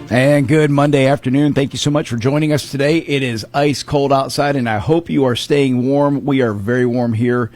And good Monday afternoon. Thank you so much for joining us today. It is ice cold outside, and I hope you are staying warm. We are very warm here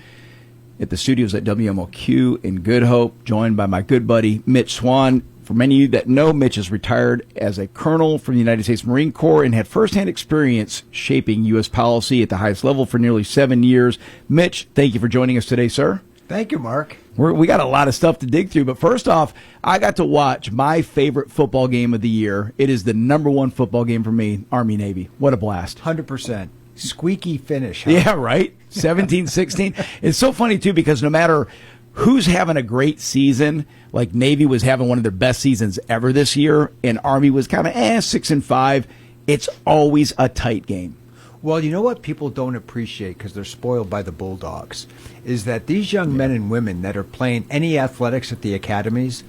at the studios at WMOQ in Good Hope, joined by my good buddy, Mitch Swan. For many of you that know, Mitch is retired as a colonel from the United States Marine Corps and had firsthand experience shaping U.S. policy at the highest level for nearly 7 years. Mitch, thank you for joining us today, sir. Thank you, Mark. We got a lot of stuff to dig through, but first off, I got to watch my favorite football game of the year. It is the number one football game for me, Army-Navy. What a blast. 100%. Squeaky finish. Huh? Yeah, right? 17-16. It's so funny, too, because no matter who's having a great season, like Navy was having one of their best seasons ever this year, and Army was kind of 6-5, it's always a tight game. Well, you know what people don't appreciate because they're spoiled by the Bulldogs is that these young men and women that are playing any athletics at the academies,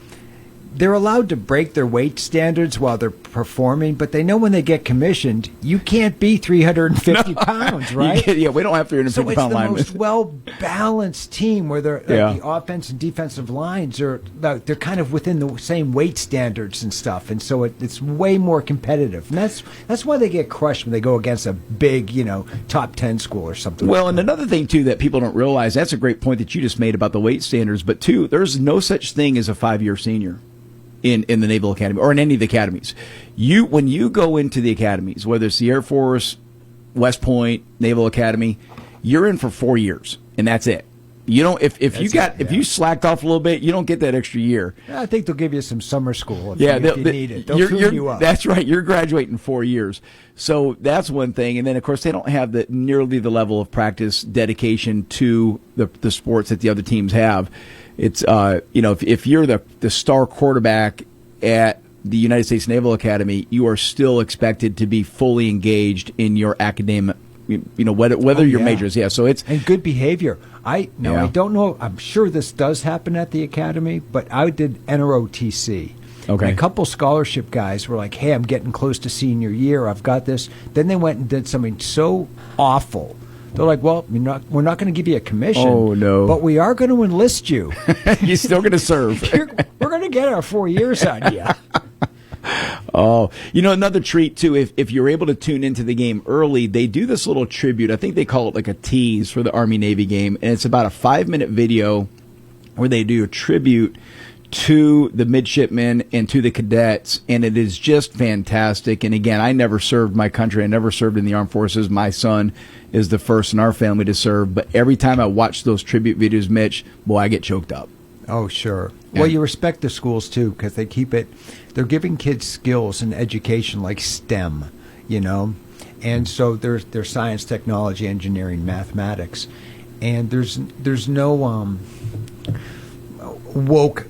they're allowed to break their weight standards while they're performing, but they know when they get commissioned, you can't be 350 pounds, right? We don't have 350-pound linemen. So it's the most well-balanced team where the offense and defensive lines are they're kind of within the same weight standards and stuff, and so it's way more competitive. And that's why they get crushed when they go against a big, top 10 school or something. Well, and another thing, too, that people don't realize, that's a great point that you just made about the weight standards, but, two, there's no such thing as a 5-year senior in the Naval Academy or in any of the academies. When you go into the academies, whether it's the Air Force, West Point, Naval Academy, you're in for 4 years, and that's it. You don't if you slacked off a little bit, you don't get that extra year. I think they'll give you some summer school if you need it. They'll tune you up. That's right. You're graduating 4 years. So that's one thing. And then, of course, they don't have nearly the level of practice dedication to the sports that the other teams have. It's if you're the star quarterback at the United States Naval Academy, you are still expected to be fully engaged in your academic, whether your majors. Yeah, so it's and good behavior. I don't know. I'm sure this does happen at the academy, but I did NROTC. Okay. And a couple scholarship guys were like, "Hey, I'm getting close to senior year. I've got this." Then they went and did something so awful. They're like, well, we're not going to give you a commission. Oh, no. But we are going to enlist you. You're still going to serve. We're going to get our 4 years on you. Oh, another treat, too, if you're able to tune into the game early, they do this little tribute. I think they call it like a tease for the Army-Navy game. And it's about a 5-minute video where they do a tribute to the midshipmen and to the cadets, and it is just fantastic. And again, I never served my country. I never served in the armed forces. My son is the first in our family to serve. But every time I watch those tribute videos, Mitch, boy, I get choked up. Oh, sure. Well, you respect the schools, too, because they keep it. They're giving kids skills and education like STEM, And so there's science, technology, engineering, mathematics. And there's no woke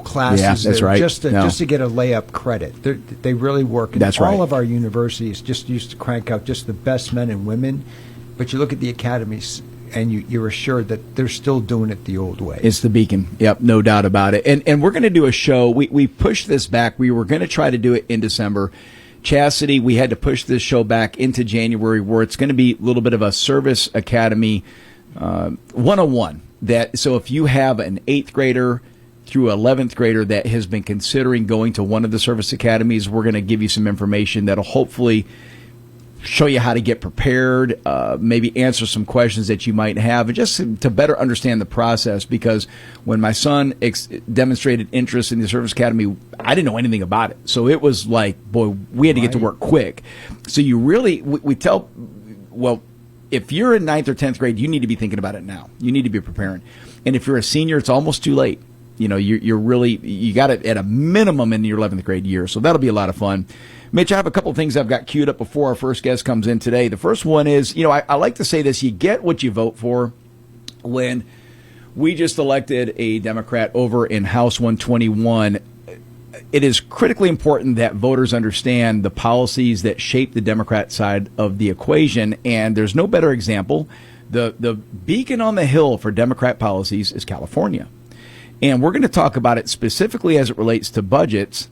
classes. Yeah, that's right. Just to get a layup credit. They really work. And that's right. All of our universities just used to crank out just the best men and women. But you look at the academies, and you're assured that they're still doing it the old way. It's the beacon. Yep, no doubt about it. And we're going to do a show. We pushed this back. We were going to try to do it in December. Chastity, we had to push this show back into January, where it's going to be a little bit of a service academy 101. So if you have an 8th grader through 11th grader that has been considering going to one of the service academies, we're going to give you some information that'll hopefully show you how to get prepared, maybe answer some questions that you might have, and just to better understand the process. Because when my son demonstrated interest in the service academy, I didn't know anything about it. So it was like, boy, we had to get to work quick. So you really, we tell, well, if you're in 9th or 10th grade, you need to be thinking about it now. You need to be preparing. And if you're a senior, it's almost too late. You got it at a minimum in your 11th grade year. So that'll be a lot of fun. Mitch, I have a couple of things I've got queued up before our first guest comes in today. The first one is, I like to say this, you get what you vote for. When we just elected a Democrat over in House 121, it is critically important that voters understand the policies that shape the Democrat side of the equation, and there's no better example. The beacon on the hill for Democrat policies is California. And we're going to talk about it specifically as it relates to budgets.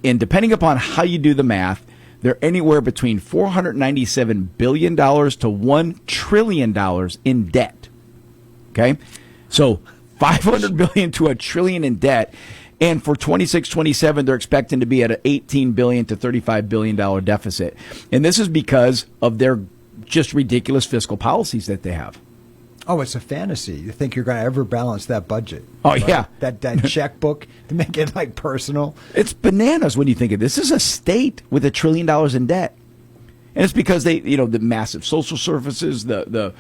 And depending upon how you do the math, they're anywhere between $497 billion to $1 trillion in debt. Okay? So $500 billion to $1 trillion in debt. And for 26-27, they're expecting to be at an $18 billion to $35 billion deficit. And this is because of their just ridiculous fiscal policies that they have. Oh, it's a fantasy. You think you're going to ever balance that budget? Oh, right? yeah. That checkbook to make it like personal. It's bananas when you think of this. This is a state with $1 trillion in debt. And it's because they, the massive social services, the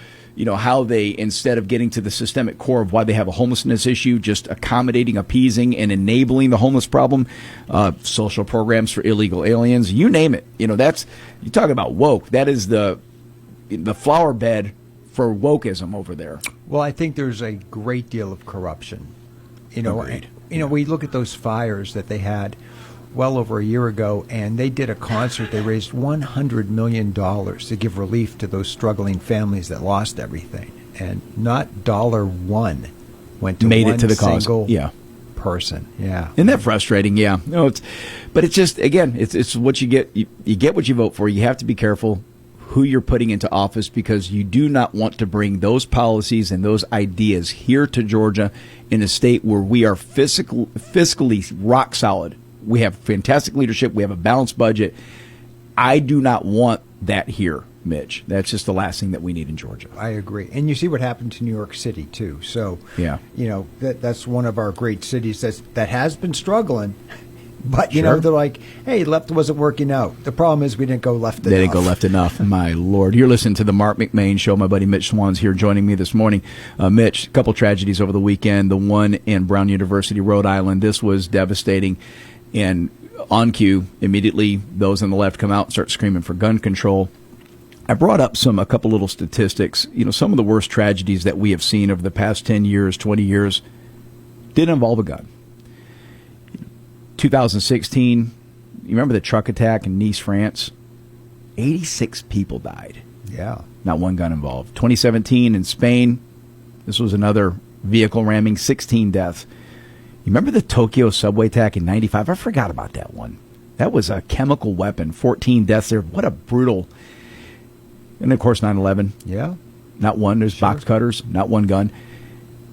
how they, instead of getting to the systemic core of why they have a homelessness issue, just accommodating, appeasing, and enabling the homeless problem, social programs for illegal aliens, you name it. You talk about woke. That is the flower bed for wokeism over there. Well, I think there's a great deal of corruption. Agreed. We look at those fires that they had well over a year ago, and they did a concert. They raised $100 million to give relief to those struggling families that lost everything, and not $1 went to Made one it to the cause. single Yeah. person. Yeah, Isn't that frustrating? Yeah. No, but it's just, again, it's what you get. You get what you vote for. You have to be careful who you're putting into office, because you do not want to bring those policies and those ideas here to Georgia, in a state where we are fiscally rock solid. We have fantastic leadership. We have a balanced budget. I do not want that here, Mitch. That's just the last thing that we need in Georgia. I agree. And you see what happened to New York City, too. So, yeah, that's one of our great cities that has been struggling. But, Sure. they're like, hey, left wasn't working out. The problem is we didn't go left enough. They didn't go left enough. My Lord. You're listening to the Marc McMain Show. My buddy Mitch Swan's here joining me this morning. Mitch, a couple tragedies over the weekend. The one in Brown University, Rhode Island. This was devastating. And on cue, immediately those on the left come out and start screaming for gun control. I brought up a couple little statistics. Some of the worst tragedies that we have seen over the past 10 years, 20 years, didn't involve a gun. 2016, you remember the truck attack in Nice, France? 86 people died. Yeah. Not one gun involved. 2017 in Spain, this was another vehicle ramming, 16 deaths. You remember the Tokyo subway attack in 95? I forgot about that one. That was a chemical weapon, 14 deaths there. What a brutal. And, of course, 9/11. Yeah. Not one. There's box cutters, not one gun.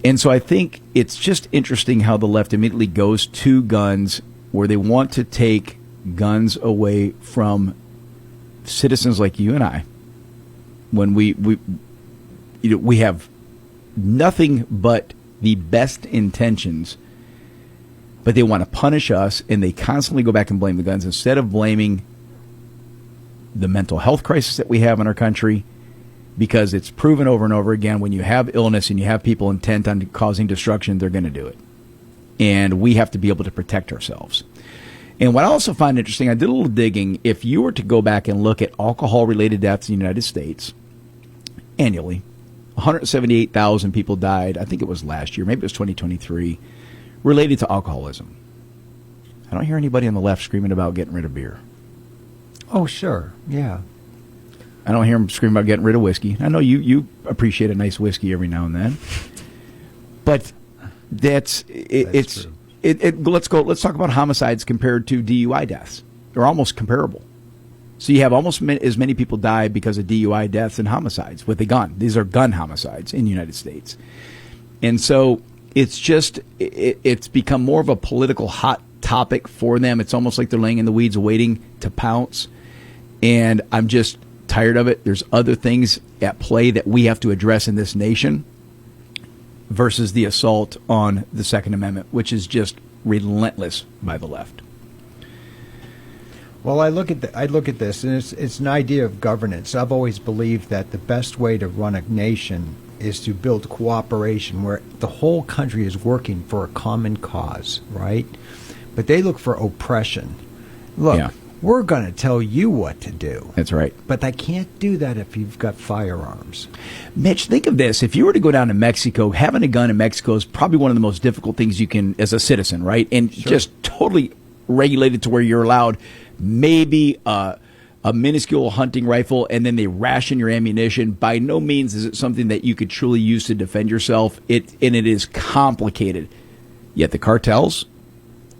And so I think it's just interesting how the left immediately goes to guns, where they want to take guns away from citizens like you and I, when we have nothing but the best intentions, but they want to punish us, and they constantly go back and blame the guns instead of blaming the mental health crisis that we have in our country, because it's proven over and over again, when you have illness and you have people intent on causing destruction, they're going to do it. And we have to be able to protect ourselves. And what I also find interesting, I did a little digging. If you were to go back and look at alcohol-related deaths in the United States annually, 178,000 people died, I think it was last year, maybe it was 2023, related to alcoholism. I don't hear anybody on the left screaming about getting rid of beer. Oh, sure. Yeah. I don't hear them screaming about getting rid of whiskey. I know you appreciate a nice whiskey every now and then. But that's true. Let's talk about homicides compared to DUI deaths. They're almost comparable. So you have almost as many people die because of DUI deaths and homicides with a gun. These are gun homicides in the United States. And so it's just, it's become more of a political hot topic for them. It's almost like they're laying in the weeds waiting to pounce. And I'm just tired of it. There's other things at play that we have to address in this nation versus the assault on the Second Amendment, which is just relentless by the left. Well, I look at this, and it's an idea of governance. I've always believed that the best way to run a nation is to build cooperation where the whole country is working for a common cause, right? But they look for oppression. Look, Yeah. we're going to tell you what to do. That's right. But they can't do that if you've got firearms. Mitch, think of this. If you were to go down to Mexico, having a gun in Mexico is probably one of the most difficult things you can, as a citizen, right? And just totally regulated to where you're allowed maybe a minuscule hunting rifle, and then they ration your ammunition. By no means is it something that you could truly use to defend yourself. And it is complicated. Yet the cartels,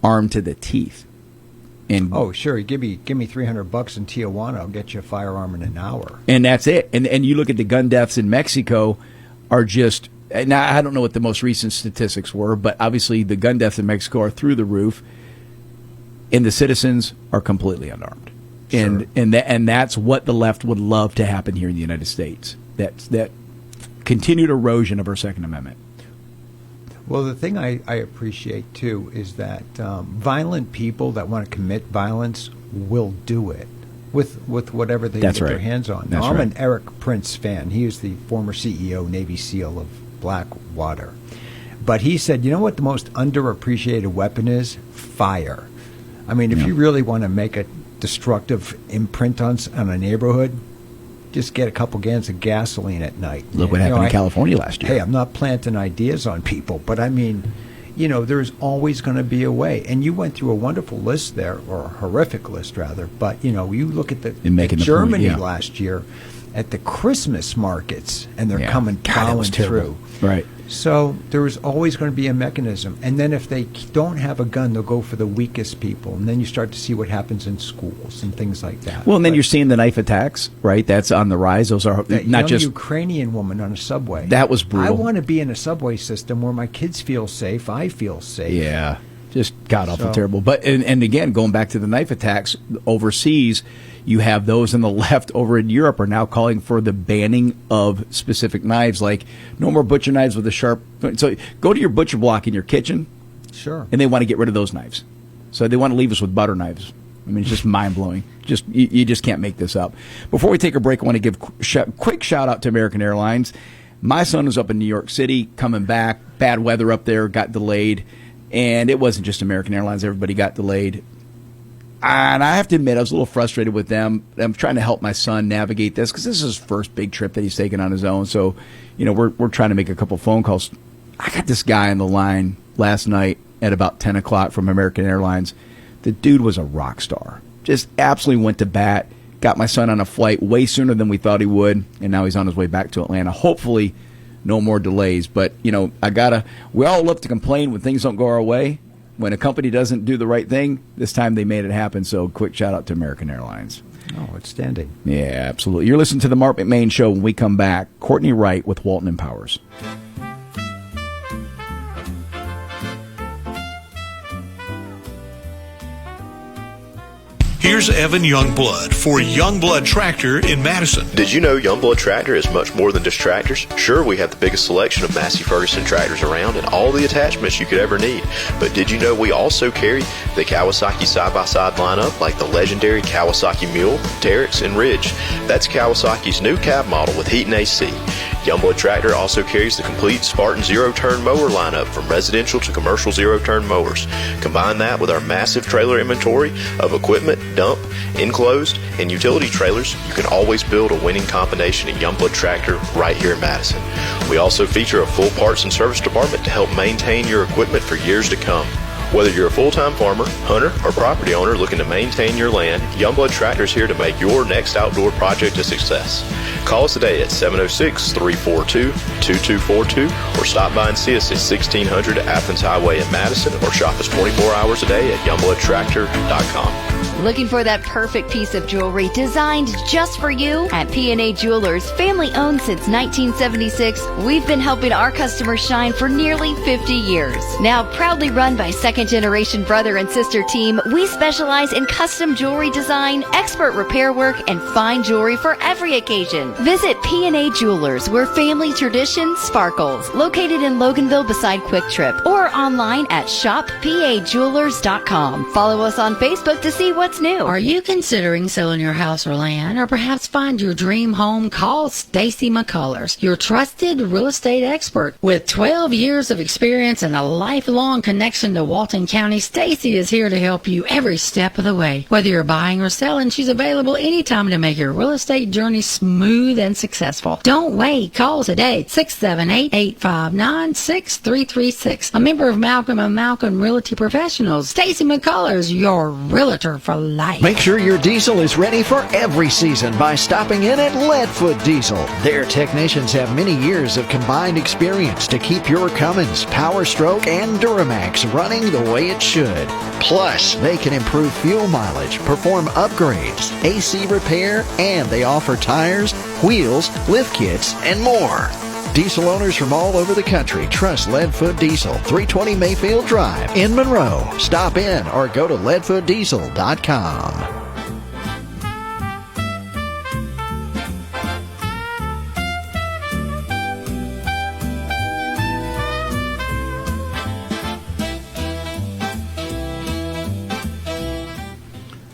armed to the teeth. And Oh, sure. Give me $300 in Tijuana. I'll get you a firearm in an hour. And that's it. And you look at the gun deaths in Mexico are just Now, I don't know what the most recent statistics were, but obviously the gun deaths in Mexico are through the roof, and the citizens are completely unarmed. Sure. And that's what the left would love to happen here in the United States. That continued erosion of our Second Amendment. Well, the thing I appreciate, too, is that violent people that want to commit violence will do it with whatever they get their hands on. Now, I'm an Eric Prince fan. He is the former CEO, Navy SEAL of Blackwater. But he said, you know what the most underappreciated weapon is? Fire. I mean, if you really want to make a destructive imprint on a neighborhood, just get a couple cans of gasoline at night. Look what happened in California last year. Hey, I'm not planting ideas on people, but I mean, there's always going to be a way. And you went through a wonderful list there, or a horrific list, rather. But, you look at the Germany last year at the Christmas markets, and they're coming plowing through. Right. So there is always going to be a mechanism. And then if they don't have a gun, they'll go for the weakest people. And then you start to see what happens in schools and things like that. Well, and then you're seeing the knife attacks, right? That's on the rise. Those are not just Ukrainian woman on a subway. That was brutal. I want to be in a subway system where my kids feel safe. I feel safe. Yeah. Just god-awful terrible. But and again, going back to the knife attacks overseas, you have those on the left over in Europe are now calling for the banning of specific knives, like no more butcher knives with a sharp. So go to your butcher block in your kitchen, and they want to get rid of those knives. So they want to leave us with butter knives. I mean, it's just mind-blowing. You just can't make this up. Before we take a break, I want to give quick shout-out to American Airlines. My son was up in New York City, coming back. Bad weather up there, got delayed. And it wasn't just American Airlines. Everybody got delayed. And I have to admit, I was a little frustrated with them. I'm trying to help my son navigate this because this is his first big trip that he's taken on his own. So, we're trying to make a couple phone calls. I got this guy on the line last night at about 10 o'clock from American Airlines. The dude was a rock star. Just absolutely went to bat. Got my son on a flight way sooner than we thought he would. And now he's on his way back to Atlanta. Hopefully, no more delays. But, we all love to complain when things don't go our way. When a company doesn't do the right thing, this time they made it happen. So quick shout out to American Airlines. Oh, outstanding. Yeah, absolutely. You're listening to the Marc McMain Show. When we come back, Courtney Wright with Walton and Powers. Here's Evan Youngblood for Youngblood Tractor in Madison. Did you know Youngblood Tractor is much more than just tractors? Sure, we have the biggest selection of Massey Ferguson tractors around and all the attachments you could ever need. But did you know we also carry the Kawasaki side-by-side lineup like the legendary Kawasaki Mule, Terex, and Ridge? That's Kawasaki's new cab model with heat and AC. Youngblood Tractor also carries the complete Spartan zero-turn mower lineup from residential to commercial zero-turn mowers. Combine that with our massive trailer inventory of equipment, dump, enclosed, and utility trailers, you can always build a winning combination in Youngblood Tractor right here in Madison. We also feature a full parts and service department to help maintain your equipment for years to come. Whether you're a full-time farmer, hunter, or property owner looking to maintain your land, Youngblood Tractor is here to make your next outdoor project a success. Call us today at 706-342-2242 or stop by and see us at 1600 Athens Highway in Madison or shop us 24 hours a day at youngbloodtractor.com. Looking for that perfect piece of jewelry designed just for you? At P&A Jewelers, family owned since 1976, we've been helping our customers shine for nearly 50 years. Now proudly run by second-generation brother and sister team, we specialize in custom jewelry design, expert repair work, and fine jewelry for every occasion. Visit P&A Jewelers, where family tradition sparkles. Located in Loganville beside Quick Trip, or online at shoppajewelers.com. Follow us on Facebook to see what's new. Are you considering selling your house or land, or perhaps find your dream home? Call Stacy McCullers, your trusted real estate expert. With 12 years of experience and a lifelong connection to Walton County, Stacy is here to help you every step of the way. Whether you're buying or selling, she's available anytime to make your real estate journey smooth and successful. Don't wait. Call today, 678-859-6336. A member of Malcolm & Malcolm Realty Professionals. Stacy McCullers, your realtor for life. Make sure your diesel is ready for every season by stopping in at Leadfoot Diesel. Their technicians have many years of combined experience to keep your Cummins, Power Stroke, and Duramax running the way it should. Plus, they can improve fuel mileage, perform upgrades, AC repair, and they offer tires, wheels, lift kits, and more. Diesel owners from all over the country trust Leadfoot Diesel, 320 Mayfield Drive in Monroe. Stop in or go to leadfootdiesel.com.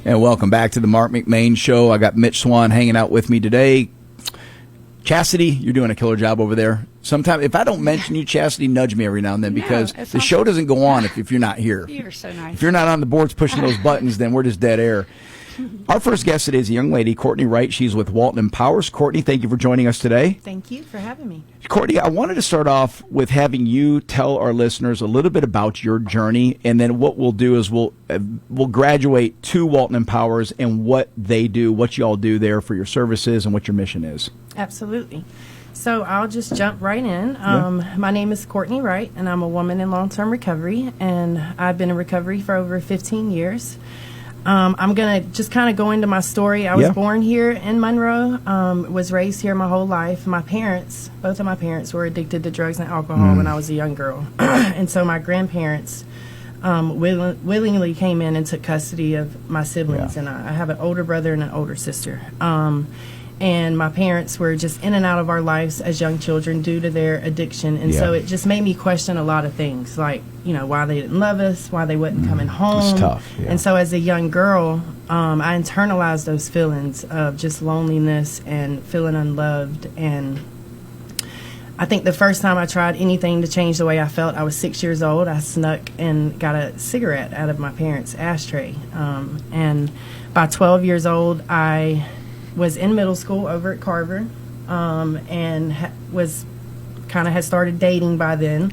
And welcome back to the Marc McMain Show. I got Mitch Swan hanging out with me today. Chastity, you're doing a killer job over there. Sometimes, if I don't mention you, Chastity, nudge me every now and then because the show doesn't go on if you're not here. You're so nice. If you're not on the boards pushing those buttons, then we're just dead air. Our first guest today is a young lady, Courtney Wright. She's with Walton Empowers. Courtney, thank you for joining us today. Thank you for having me. Courtney, I wanted to start off with having you tell our listeners a little bit about your journey, and then what we'll do is we'll graduate to Walton Empowers and what they do, what you all do there for your services, and what your mission is. Absolutely. So I'll just jump right in. My name is Courtney Wright, and I'm a woman in long-term recovery, and I've been in recovery for over 15 years. I'm going to just kind of go into my story. I was born here in Monroe, was raised here my whole life. My parents, both of my parents, were addicted to drugs and alcohol when I was a young girl. And so my grandparents willingly came in and took custody of my siblings. And I have an older brother and an older sister. And my parents were just in and out of our lives as young children due to their addiction. And so it just made me question a lot of things, like, you know, why they didn't love us, why they wasn't coming home. It's tough. Yeah. And so as a young girl, I internalized those feelings of just loneliness and feeling unloved. And I think the first time I tried anything to change the way I felt, I was 6 years old. I snuck and got a cigarette out of my parents' ashtray. And by 12 years old, I was in middle school over at Carver, and was kind of had started dating by then,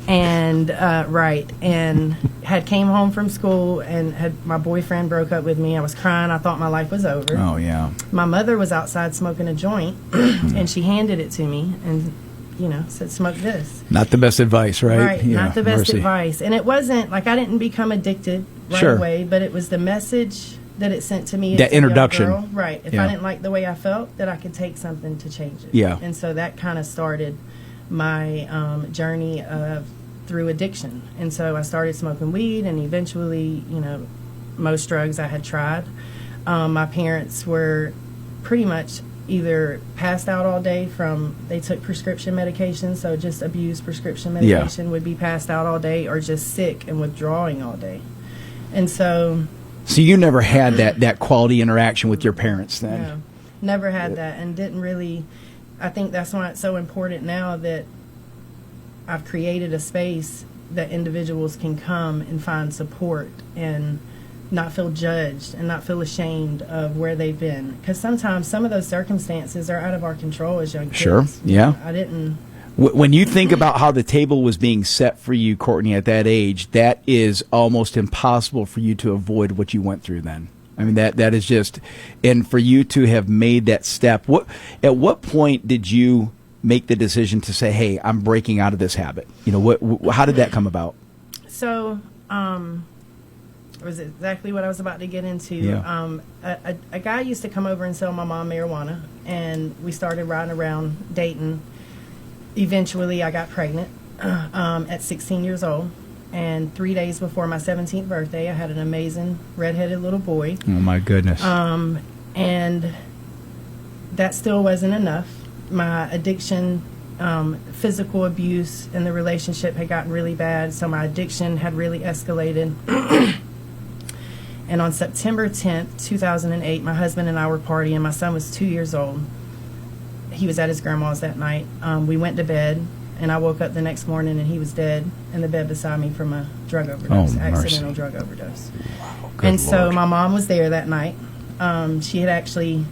and and had came home from school and had my boyfriend broke up with me. I was crying. I thought my life was over. Oh yeah. My mother was outside smoking a joint, and she handed it to me and, you know, said, "Smoke this." Not the best advice, right? Right, Yeah, not the best mercy. advice. And it wasn't like I didn't become addicted right away, but it was the message that it sent to me. That as a young introduction. girl. Right. If I didn't like the way I felt, that I could take something to change it. Yeah. And so that kind of started my journey through addiction. And so I started smoking weed and eventually, you know, most drugs I had tried. My parents were pretty much either passed out all day they took prescription medication, so just abused prescription medication, would be passed out all day, or just sick and withdrawing all day. And so you never had that quality interaction with your parents then? No, never had that, and didn't really. I think that's why it's so important now that I've created a space that individuals can come and find support and not feel judged and not feel ashamed of where they've been. Because sometimes some of those circumstances are out of our control as young kids. Sure, yeah. I didn't. When you think about how the table was being set for you, Courtney, at that age, that is almost impossible for you to avoid what you went through then. I mean, that is just, and for you to have made that step, at what point did you make the decision to say, hey, I'm breaking out of this habit? You know, how did that come about? So, it was exactly what I was about to get into. Yeah. A guy used to come over and sell my mom marijuana, and we started riding around dating. Eventually, I got pregnant at 16 years old, and 3 days before my 17th birthday, I had an amazing redheaded little boy. Oh, my goodness. And that still wasn't enough. My addiction, physical abuse in the relationship had gotten really bad, so my addiction had really escalated. And on September 10th, 2008, my husband and I were partying. My son was 2 years old. He was at his grandma's that night. We went to bed, and I woke up the next morning, and he was dead in the bed beside me from a drug overdose, accidental drug overdose. Wow, and so my mom was there that night. She had actually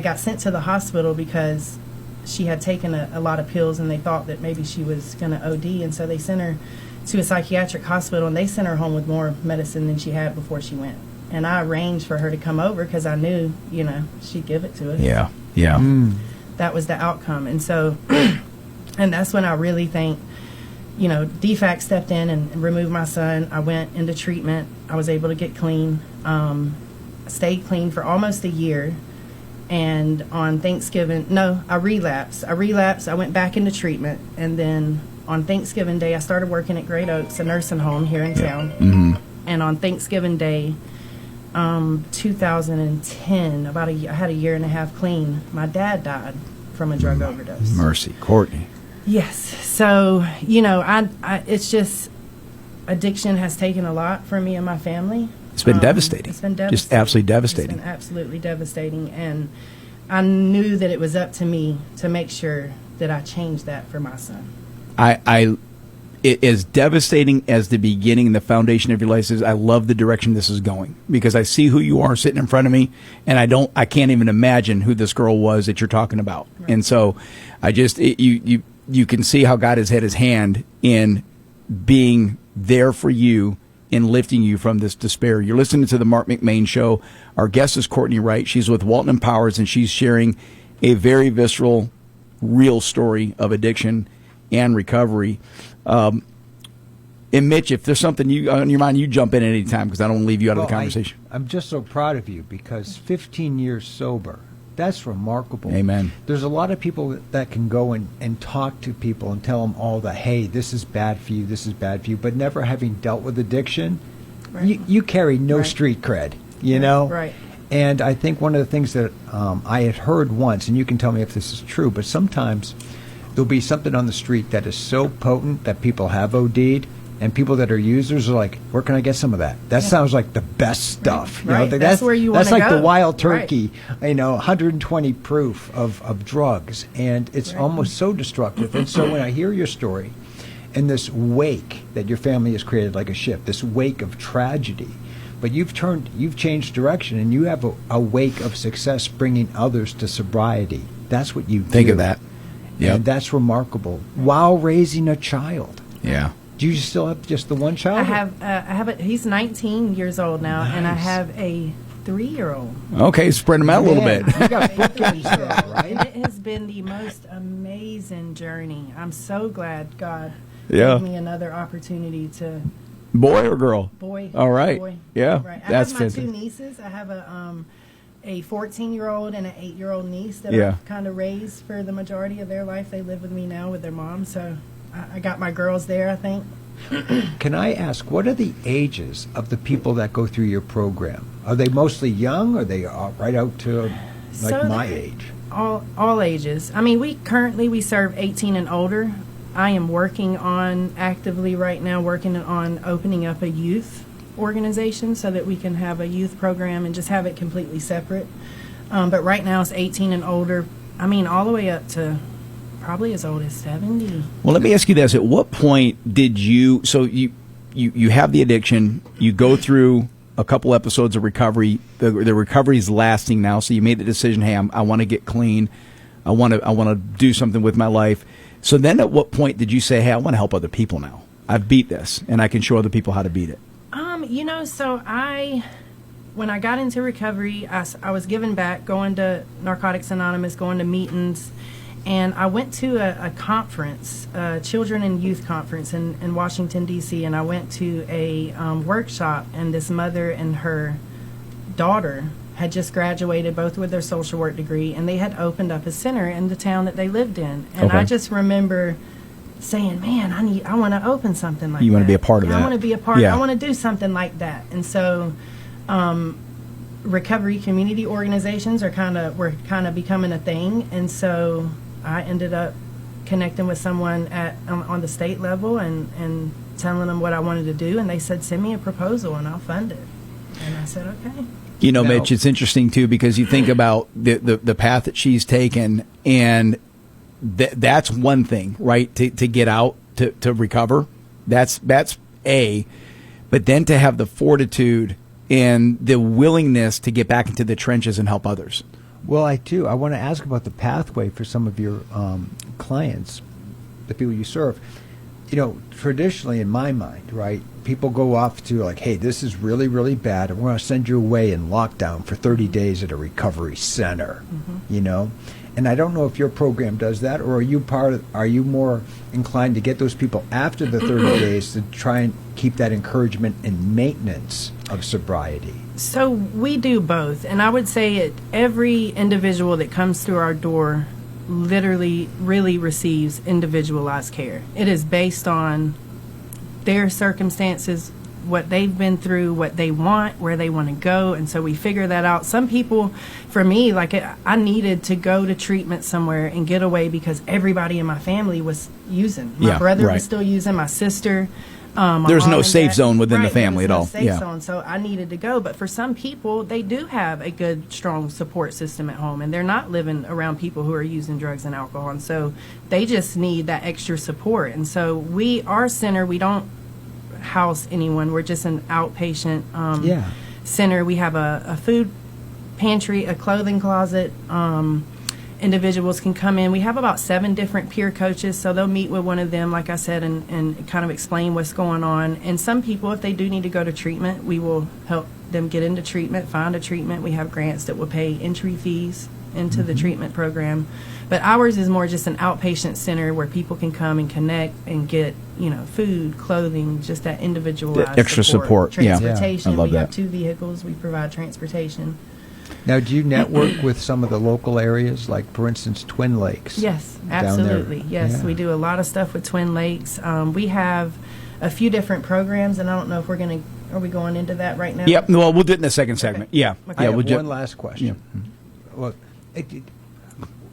got sent to the hospital because she had taken a lot of pills, and they thought that maybe she was going to OD, and so they sent her to a psychiatric hospital, and they sent her home with more medicine than she had before she went. And I arranged for her to come over because I knew, you know, she'd give it to us. Yeah, yeah. That was the outcome. And so, and that's when I really think, you know, DFAC stepped in and removed my son. I went into treatment. I was able to get clean. Stayed clean for almost a year. And on Thanksgiving, no, I relapsed. I went back into treatment. And then on Thanksgiving Day, I started working at Great Oaks, a nursing home here in town. Mm-hmm. And on Thanksgiving Day, 2010, I had a year and a half clean. My dad died from a drug overdose. Mercy, Courtney. Yes. So, you know, I it's just addiction has taken a lot for me and my family. It's been devastating. It's been devastating. Just absolutely devastating. It's been absolutely devastating. And I knew that it was up to me to make sure that I changed that for my son. It is devastating as the beginning, the foundation of your life is. I love the direction this is going because I see who you are sitting in front of me, and I can't even imagine who this girl was that you're talking about. Right. And so, you can see how God has had His hand in being there for you in lifting you from this despair. You're listening to the Marc McMain Show. Our guest is Courtney Wright. She's with Walton Empowers, and she's sharing a very visceral, real story of addiction and recovery. And Mitch, if there's something on your mind, you jump in at any time because I don't want to leave you out of the conversation. I'm just so proud of you because 15 years sober, that's remarkable. Amen. There's a lot of people that can go and talk to people and tell them all the, hey, this is bad for you, this is bad for you, but never having dealt with addiction, right. you carry no right. street cred, you know? Right. And I think one of the things that I had heard once, and you can tell me if this is true, but sometimes there'll be something on the street that is so potent that people have OD'd, and people that are users are like, where can I get some of that? That sounds like the best stuff. Right. You know, that's where you want to go. That's like the wild turkey, right. you know, 120 proof of drugs, and it's right. almost so destructive. And so when I hear your story and this wake that your family has created like a ship, this wake of tragedy, but you've changed direction, and you have a wake of success bringing others to sobriety. That's what you do. Think of that. Yeah, and that's remarkable. While raising a child. Yeah. Do you still have just the one child? I have he's 19 years old now, nice. And I have a 3-year-old. Okay, spread them out a little bit. You got bookends there, right? And it has been the most amazing journey. I'm so glad God yeah. gave me another opportunity to. Boy or girl? Boy. All right. Boy. Yeah. Right. That's I have my fantastic. 2 nieces. I have a 14-year-old and an 8-year-old niece that yeah. I've kind of raised for the majority of their life. They live with me now with their mom, so I got my girls there, I think. Can I ask, what are the ages of the people that go through your program? Are they mostly young, or are they right out to like my age? All ages. I mean, we serve 18 and older. I am working on actively right now, working on opening up a youth organization so that we can have a youth program and just have it completely separate. But right now it's 18 and older. I mean, all the way up to probably as old as 70. Well, let me ask you this. At what point did you have the addiction, you go through a couple episodes of recovery, the recovery is lasting now, so you made the decision, hey, I want to get clean, I want to do something with my life. So then at what point did you say, hey, I want to help other people now? I've beat this, and I can show other people how to beat it. You know, so when I got into recovery, I was giving back, going to Narcotics Anonymous, going to meetings, and I went to a conference, Children and Youth Conference in Washington, D.C., and I went to a workshop, and this mother and her daughter had just graduated, both with their social work degree, and they had opened up a center in the town that they lived in. And okay. I just remember saying, man, I want to open something like that. You want to be a part of that. I want to be a part. Yeah. I want to do something like that. And so recovery community organizations were kind of becoming a thing. And so I ended up connecting with someone on the state level and telling them what I wanted to do. And they said, send me a proposal and I'll fund it. And I said, okay. You know, Mitch, it's interesting, too, because you think about the path that she's taken, and that's one thing, right, to get out, to recover. That's A. But then to have the fortitude and the willingness to get back into the trenches and help others. Well, I want to ask about the pathway for some of your clients, the people you serve. traditionally in my mind, right, people go off to like, hey, this is really, really bad, and we're going to send you away in lockdown for 30 days at a recovery center, And I don't know if your program does that, or are you more inclined to get those people after the 30 days to try and keep that encouragement and maintenance of sobriety? So we do both, and I would say every individual that comes through our door literally really receives individualized care. It is based on their circumstances, what they've been through, what they want, where they want to go, and so we figure that out. Some people, for me, like I needed to go to treatment somewhere and get away because everybody in my family was using. My brother was still using, my sister. There's no safe zone within the family at all. Safe zone, so I needed to go. But for some people, they do have a good, strong support system at home, and they're not living around people who are using drugs and alcohol, and so they just need that extra support. And so our center, we don't house anyone. We're just an outpatient center. We have a food pantry, a clothing closet. Individuals can come in. We have about 7 different peer coaches, so they'll meet with one of them, like I said, and kind of explain what's going on. And some people, if they do need to go to treatment, we will help them get into treatment, find a treatment. We have grants that will pay entry fees into the treatment program. But ours is more just an outpatient center where people can come and connect and get, food, clothing, just that individualized extra support. Transportation. I love we that. have 2 vehicles. We provide transportation. Now, do you network with some of the local areas, like, for instance, Twin Lakes? Yes, down there? absolutely. Yes, Yeah. we do a lot of stuff with Twin Lakes. We have a few different programs, and I don't know if are we going into that right now? Yep. Well, we'll do it in the second segment. Yeah. I have we'll one last question. Well,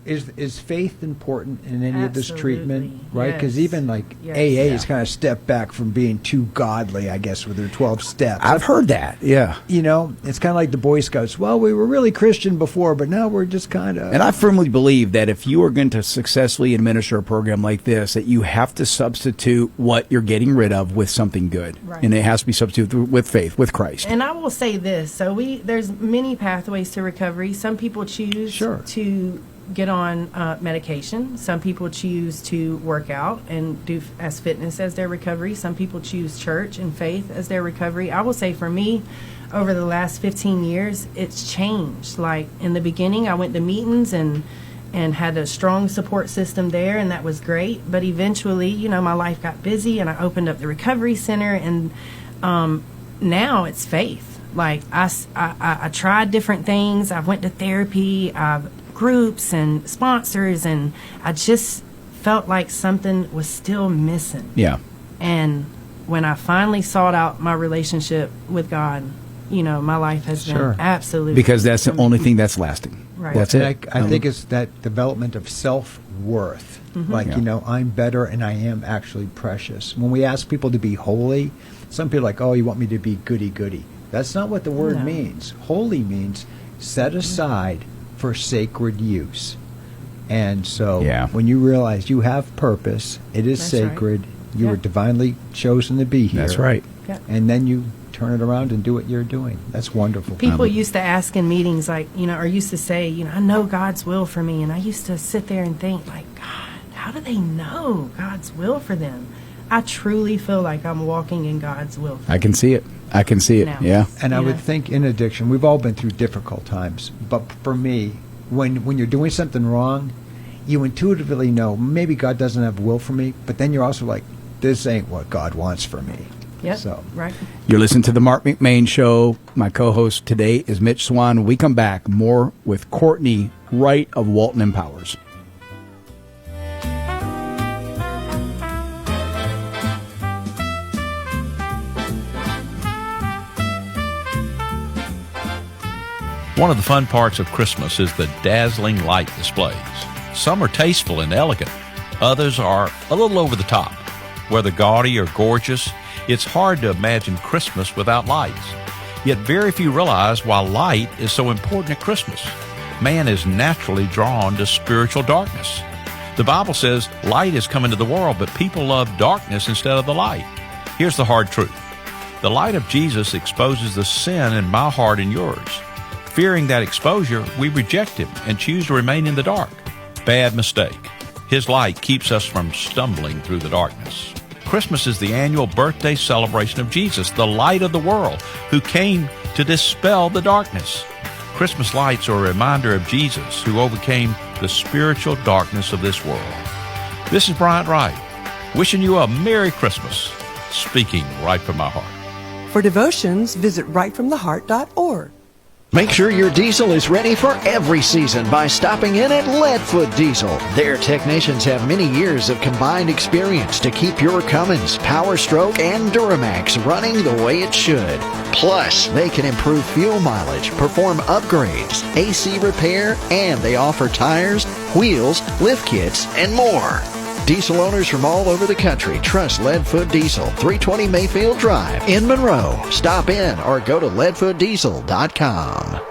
is faith important in any of this treatment? Absolutely, Right? Because yes. even like Yes. AA has kind of stepped back from being too godly, I guess, with their 12 steps. I've heard that. Yeah. It's kind of like the Boy Scouts. Well, we were really Christian before, but now we're just kind of... And I firmly believe that if you are going to successfully administer a program like this, that you have to substitute what you're getting rid of with something good. Right. And it has to be substituted with faith, with Christ. And I will say this. So there's many pathways to recovery. Some people choose to get on medication. Some people choose to work out and do as fitness as their recovery. Some people choose church and faith as their recovery. I will say for me, over the last 15 years, it's changed. Like in the beginning, I went to meetings and had a strong support system there, and that was great. But eventually, my life got busy, and I opened up the recovery center, and now it's faith. Like I tried different things. I went to therapy. I've groups and sponsors, and I just felt like something was still missing. Yeah. And when I finally sought out my relationship with God, my life has been absolutely... Because that's the only thing that's lasting. Right. That's And it. I think it's that development of self-worth. Like, I'm better and I am actually precious. When we ask people to be holy, some people are like, oh, you want me to be goody-goody. That's not what the word means. Holy means set aside for sacred use. And so when you realize you have purpose, it is That's sacred, right. you were divinely chosen to be here. That's right. Yeah. And then you turn it around and do what you're doing. That's wonderful. People used to ask in meetings, like, or used to say, I know God's will for me. And I used to sit there and think, like, God, how do they know God's will for them? I truly feel like I'm walking in God's will for I can see it. I can see it. Now. Yeah. And I would think in addiction, we've all been through difficult times. But for me, when you're doing something wrong, you intuitively know maybe God doesn't have will for me, but then you're also like, this ain't what God wants for me. Yep, So right. You're listening to the Marc McMain Show. My co-host today is Mitch Swan. When we come back, more with Courtney Wright of Walton Empowers. One of the fun parts of Christmas is the dazzling light displays. Some are tasteful and elegant. Others are a little over the top. Whether gaudy or gorgeous, it's hard to imagine Christmas without lights. Yet very few realize why light is so important at Christmas. Man is naturally drawn to spiritual darkness. The Bible says light has come into the world, but people love darkness instead of the light. Here's the hard truth. The light of Jesus exposes the sin in my heart and yours. Fearing that exposure, we reject him and choose to remain in the dark. Bad mistake. His light keeps us from stumbling through the darkness. Christmas is the annual birthday celebration of Jesus, the light of the world, who came to dispel the darkness. Christmas lights are a reminder of Jesus, who overcame the spiritual darkness of this world. This is Bryant Wright, wishing you a Merry Christmas, speaking right from my heart. For devotions, visit rightfromtheheart.org. Make sure your diesel is ready for every season by stopping in at Leadfoot Diesel. Their technicians have many years of combined experience to keep your Cummins, Power Stroke, and Duramax running the way it should. Plus, they can improve fuel mileage, perform upgrades, AC repair, and they offer tires, wheels, lift kits, and more. Diesel owners from all over the country trust Leadfoot Diesel, 320 Mayfield Drive in Monroe. Stop in or go to leadfootdiesel.com.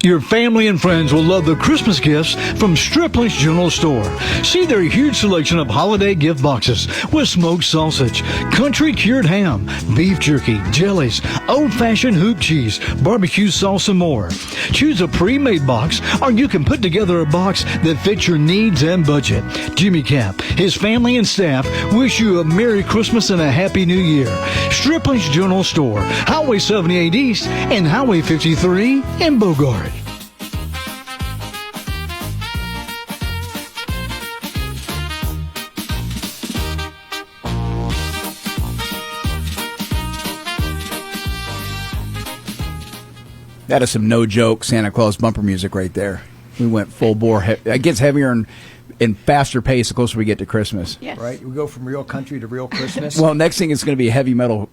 Your family and friends will love the Christmas gifts from Stripling's General Store. See their huge selection of holiday gift boxes with smoked sausage, country cured ham, beef jerky, jellies, old-fashioned hoop cheese, barbecue sauce, and more. Choose a pre-made box, or you can put together a box that fits your needs and budget. Jimmy Cap, his family and staff wish you a Merry Christmas and a Happy New Year. Stripling's General Store, Highway 78 East and Highway 53 in Bogart. That is some no-joke Santa Claus bumper music right there. We went full bore. It gets heavier and faster pace the closer we get to Christmas. Yes. Right? We go from real country to real Christmas. Well, next thing is going to be heavy metal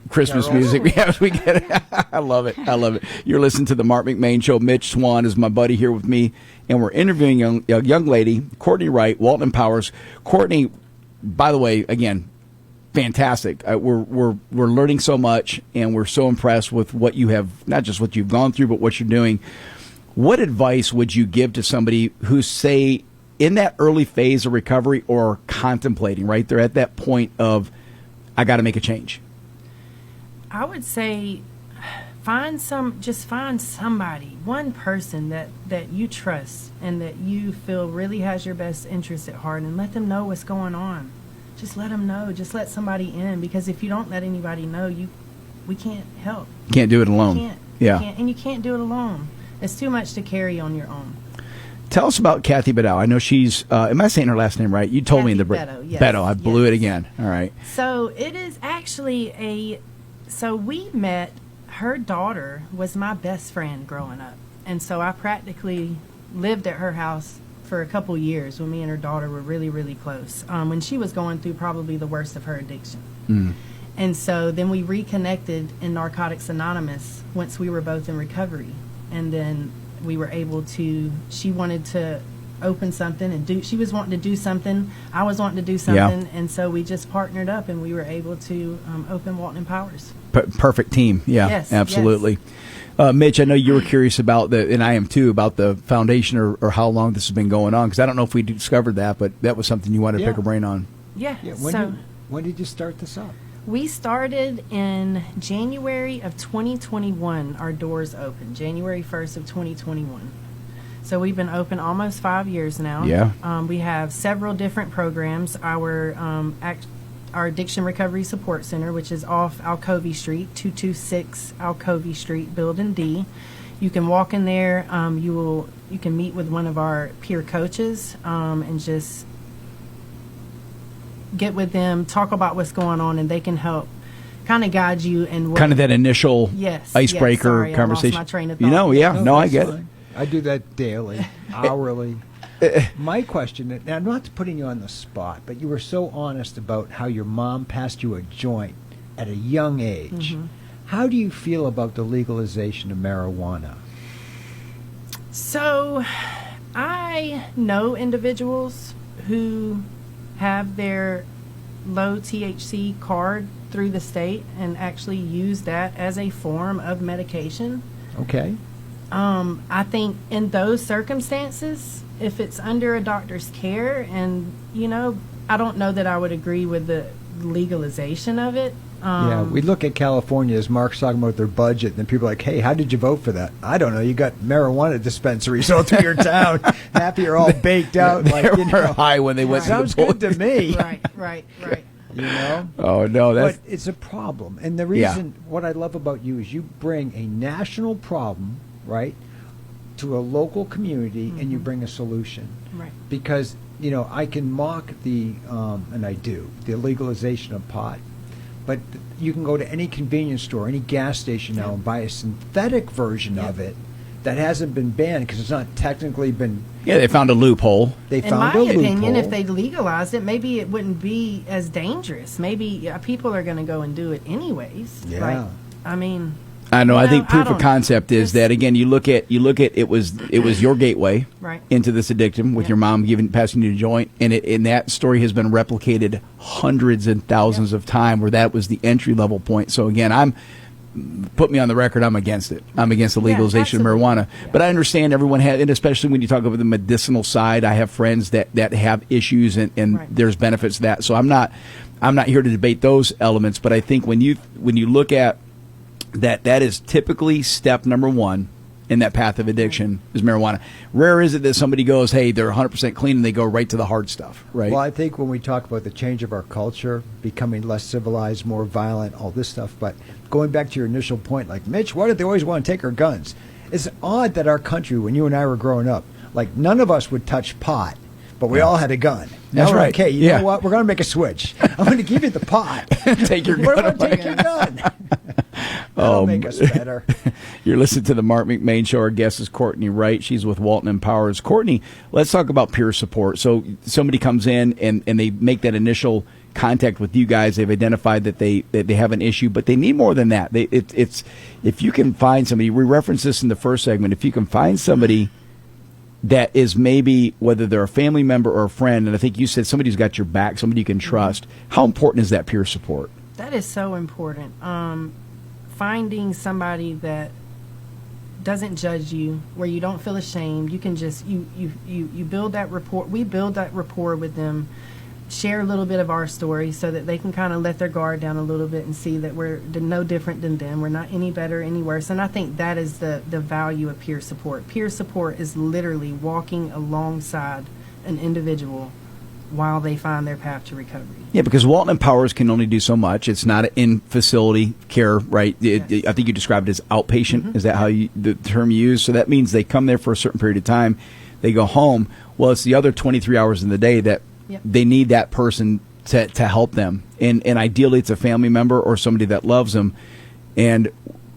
Christmas music. Yes, we get it. I love it. I love it. You're listening to the Marc McMain Show. Mitch Swan is my buddy here with me, and we're interviewing a young lady, Courtney Wright, Walton Powers. Courtney, by the way, again, fantastic. We're learning so much, and we're so impressed with what you have, not just what you've gone through, but what you're doing. What advice would you give to somebody who's, say, in that early phase of recovery or contemplating, right? They're at that point of, I got to make a change. I would say find somebody, one person that you trust and that you feel really has your best interest at heart, and let them know what's going on. Just let them know. Just let somebody in, because if you don't let anybody know, we can't help. Can't do it alone. You can't. Yeah. And you can't do it alone. It's too much to carry on your own. Tell us about Kathy Bedell. I know she's, am I saying her last name right? You told Kathy me in the Bedell, yes. Bedell. I blew it again. All right. So it is actually so we met, her daughter was my best friend growing up. And so I practically lived at her house for a couple years when me and her daughter were really, really close, when she was going through probably the worst of her addiction. Mm. And so then we reconnected in Narcotics Anonymous once we were both in recovery. And then we were able to, she wanted to open something and she was wanting to do something, I was wanting to do something, and so we just partnered up and we were able to open Walton Powers. Perfect team. Yeah, yes, absolutely. Yes. Mitch, I know you were curious about and I am too, about the foundation or how long this has been going on, because I don't know if we discovered that, but that was something you wanted to pick a brain on. Yeah. When did you start this up? We started in January of 2021. Our doors opened January 1st of 2021. So we've been open almost 5 years now. Yeah. We have several different programs. Our Addiction Recovery Support Center, which is off Alcovey Street, 226 Alcovey Street, Building D. You can walk in there. You can meet with one of our peer coaches and just get with them, talk about what's going on, and they can help kind of guide you in kind of that initial icebreaker conversation. I lost my train of thought. I get it. I do that daily, hourly. My question, and I'm not putting you on the spot, but you were so honest about how your mom passed you a joint at a young age. Mm-hmm. How do you feel about the legalization of marijuana? So, I know individuals who have their low THC card through the state and actually use that as a form of medication. Okay. I think in those circumstances, if it's under a doctor's care, and, I don't know that I would agree with the legalization of it. We look at California, as Mark's talking about their budget, and then people are like, hey, how did you vote for that? I don't know. You got marijuana dispensaries all through your town. Happy you're all baked out. They were high when they went to the polls. Sounds good to me. Right. You know? Oh, no, but it's a problem. And the reason, what I love about you is you bring a national problem, right, to a local community, and you bring a solution. Right. Because, you know, I can mock and I do, the legalization of pot. But you can go to any convenience store, any gas station now, and buy a synthetic version of it that hasn't been banned because it's not technically been. Yeah, they found a loophole. In my opinion, if they legalized it, maybe it wouldn't be as dangerous. Maybe people are going to go and do it anyways. Yeah. Like, I mean. I know. I think proof I of concept is that, again, you look at it was your gateway right. into this addiction with your mom passing you a joint, and that story has been replicated hundreds and thousands of times where that was the entry level point. So again, put me on the record, I'm against it. I'm against the legalization of marijuana. Yeah. But I understand everyone has, and especially when you talk about the medicinal side, I have friends that have issues and right. there's benefits to that. So I'm not here to debate those elements, but I think when you look at that is typically step number one in that path of addiction is marijuana. Rare is it that somebody goes, hey, they're 100% clean, and they go right to the hard stuff, right? Well, I think when we talk about the change of our culture, becoming less civilized, more violent, all this stuff, but going back to your initial point, like, Mitch, why did they always want to take our guns? It's odd that our country, when you and I were growing up, like, none of us would touch pot, but we all had a gun. That's now right. Okay, you know what? We're going to make a switch. I'm going to give you the pot. Take your gun. What take your gun? That'll make us better. You're listening to the Marc McMain Show. Our guest is Courtney Wright. She's with Walton Empowers. Courtney, let's talk about peer support. So somebody comes in and they make that initial contact with you guys. They've identified that they have an issue, but they need more than that. It's if you can find somebody. We referenced this in the first segment. If you can find somebody that is maybe, whether they're a family member or a friend, and I think you said somebody who's got your back, somebody you can trust. How important is that peer support? That is so important. Finding somebody that doesn't judge you, where you don't feel ashamed, you can just you build that rapport. We build that rapport with them, share a little bit of our story so that they can kind of let their guard down a little bit and see that we're no different than them. We're not any better, any worse. And I think that is the value of peer support. Peer support is literally walking alongside an individual while they find their path to recovery. Yeah, because Walton Empowers can only do so much. It's not in-facility care, right? I think you described it as outpatient. Mm-hmm. Is that how the term you use? So that means they come there for a certain period of time. They go home. Well, it's the other 23 hours in the day that they need that person to help them. And ideally, it's a family member or somebody that loves them. And,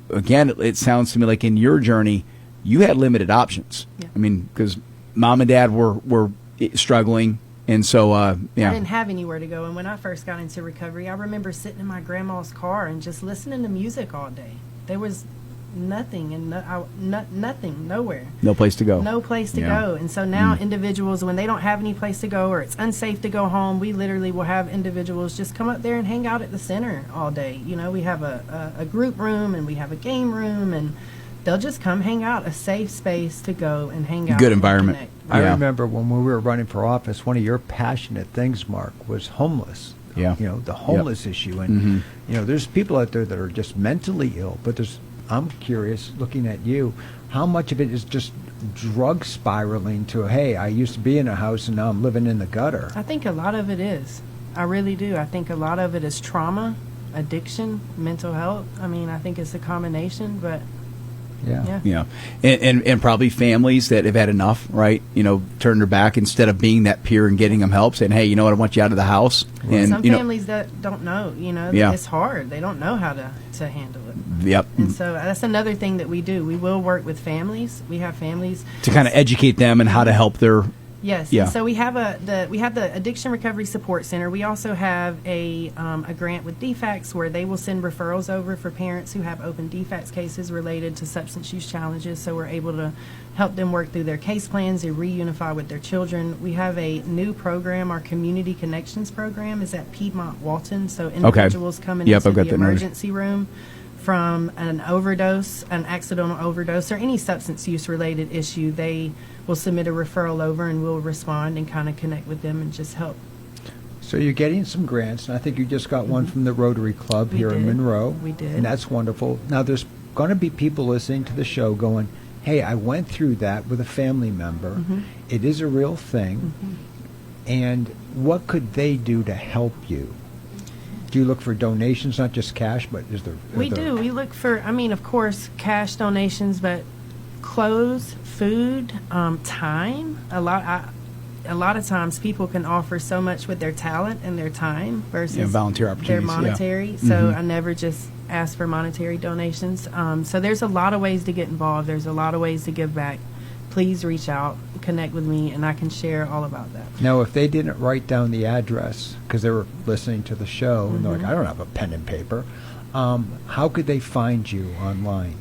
again, it sounds to me like in your journey, you had limited options. Yeah. I mean, because mom and dad were struggling. And so, I didn't have anywhere to go. And when I first got into recovery, I remember sitting in my grandma's car and just listening to music all day. There was nothing and nothing, nowhere. No place to go. No place to go. And so now individuals, when they don't have any place to go or it's unsafe to go home, we literally will have individuals just come up there and hang out at the center all day. You know, we have a group room and we have a game room, and they'll just come hang out, a safe space to go and hang out. Good environment. I remember when we were running for office, one of your passionate things, Mark, was homeless. Yeah. You know, the homeless issue. And, you know, there's people out there that are just mentally ill, but I'm curious, looking at you, how much of it is just drug spiraling to, hey, I used to be in a house and now I'm living in the gutter? I think a lot of it is. I really do. I think a lot of it is trauma, addiction, mental health. I mean, I think it's a combination, but... Yeah. And probably families that have had enough, right? You know, turn their back instead of being that peer and getting them help, saying, hey, you know what, I want you out of the house. Well, and some families that don't know, you know, it's hard. They don't know how to handle it. Yep. And so that's another thing that we do. We will work with families. We have families. To kind of educate them and how to help their... Yes. Yeah. And so we have the Addiction Recovery Support Center. We also have a grant with DFACS where they will send referrals over for parents who have open DFACS cases related to substance use challenges. So we're able to help them work through their case plans and reunify with their children. We have a new program. Our Community Connections program is at Piedmont Walton. So individuals coming into the emergency room from an overdose, an accidental overdose, or any substance use related issue, they will submit a referral over and we'll respond and kind of connect with them and just help. So you're getting some grants, and I think you just got one from the Rotary Club here in Monroe. We did. And that's wonderful. Now there's going to be people listening to the show going, hey, I went through that with a family member. It is a real thing. And what could they do to help you? Do you look for donations, not just cash, but is there? We do. We look for, of course, cash donations, but clothes, food, time. A lot of times people can offer so much with their talent and their time versus volunteer opportunities, their monetary. So I never just ask for monetary donations. So there's a lot of ways to get involved. There's a lot of ways to give back. Please reach out, connect with me, and I can share all about that. Now, if they didn't write down the address because they were listening to the show and they're like, I don't have a pen and paper, how could they find you online?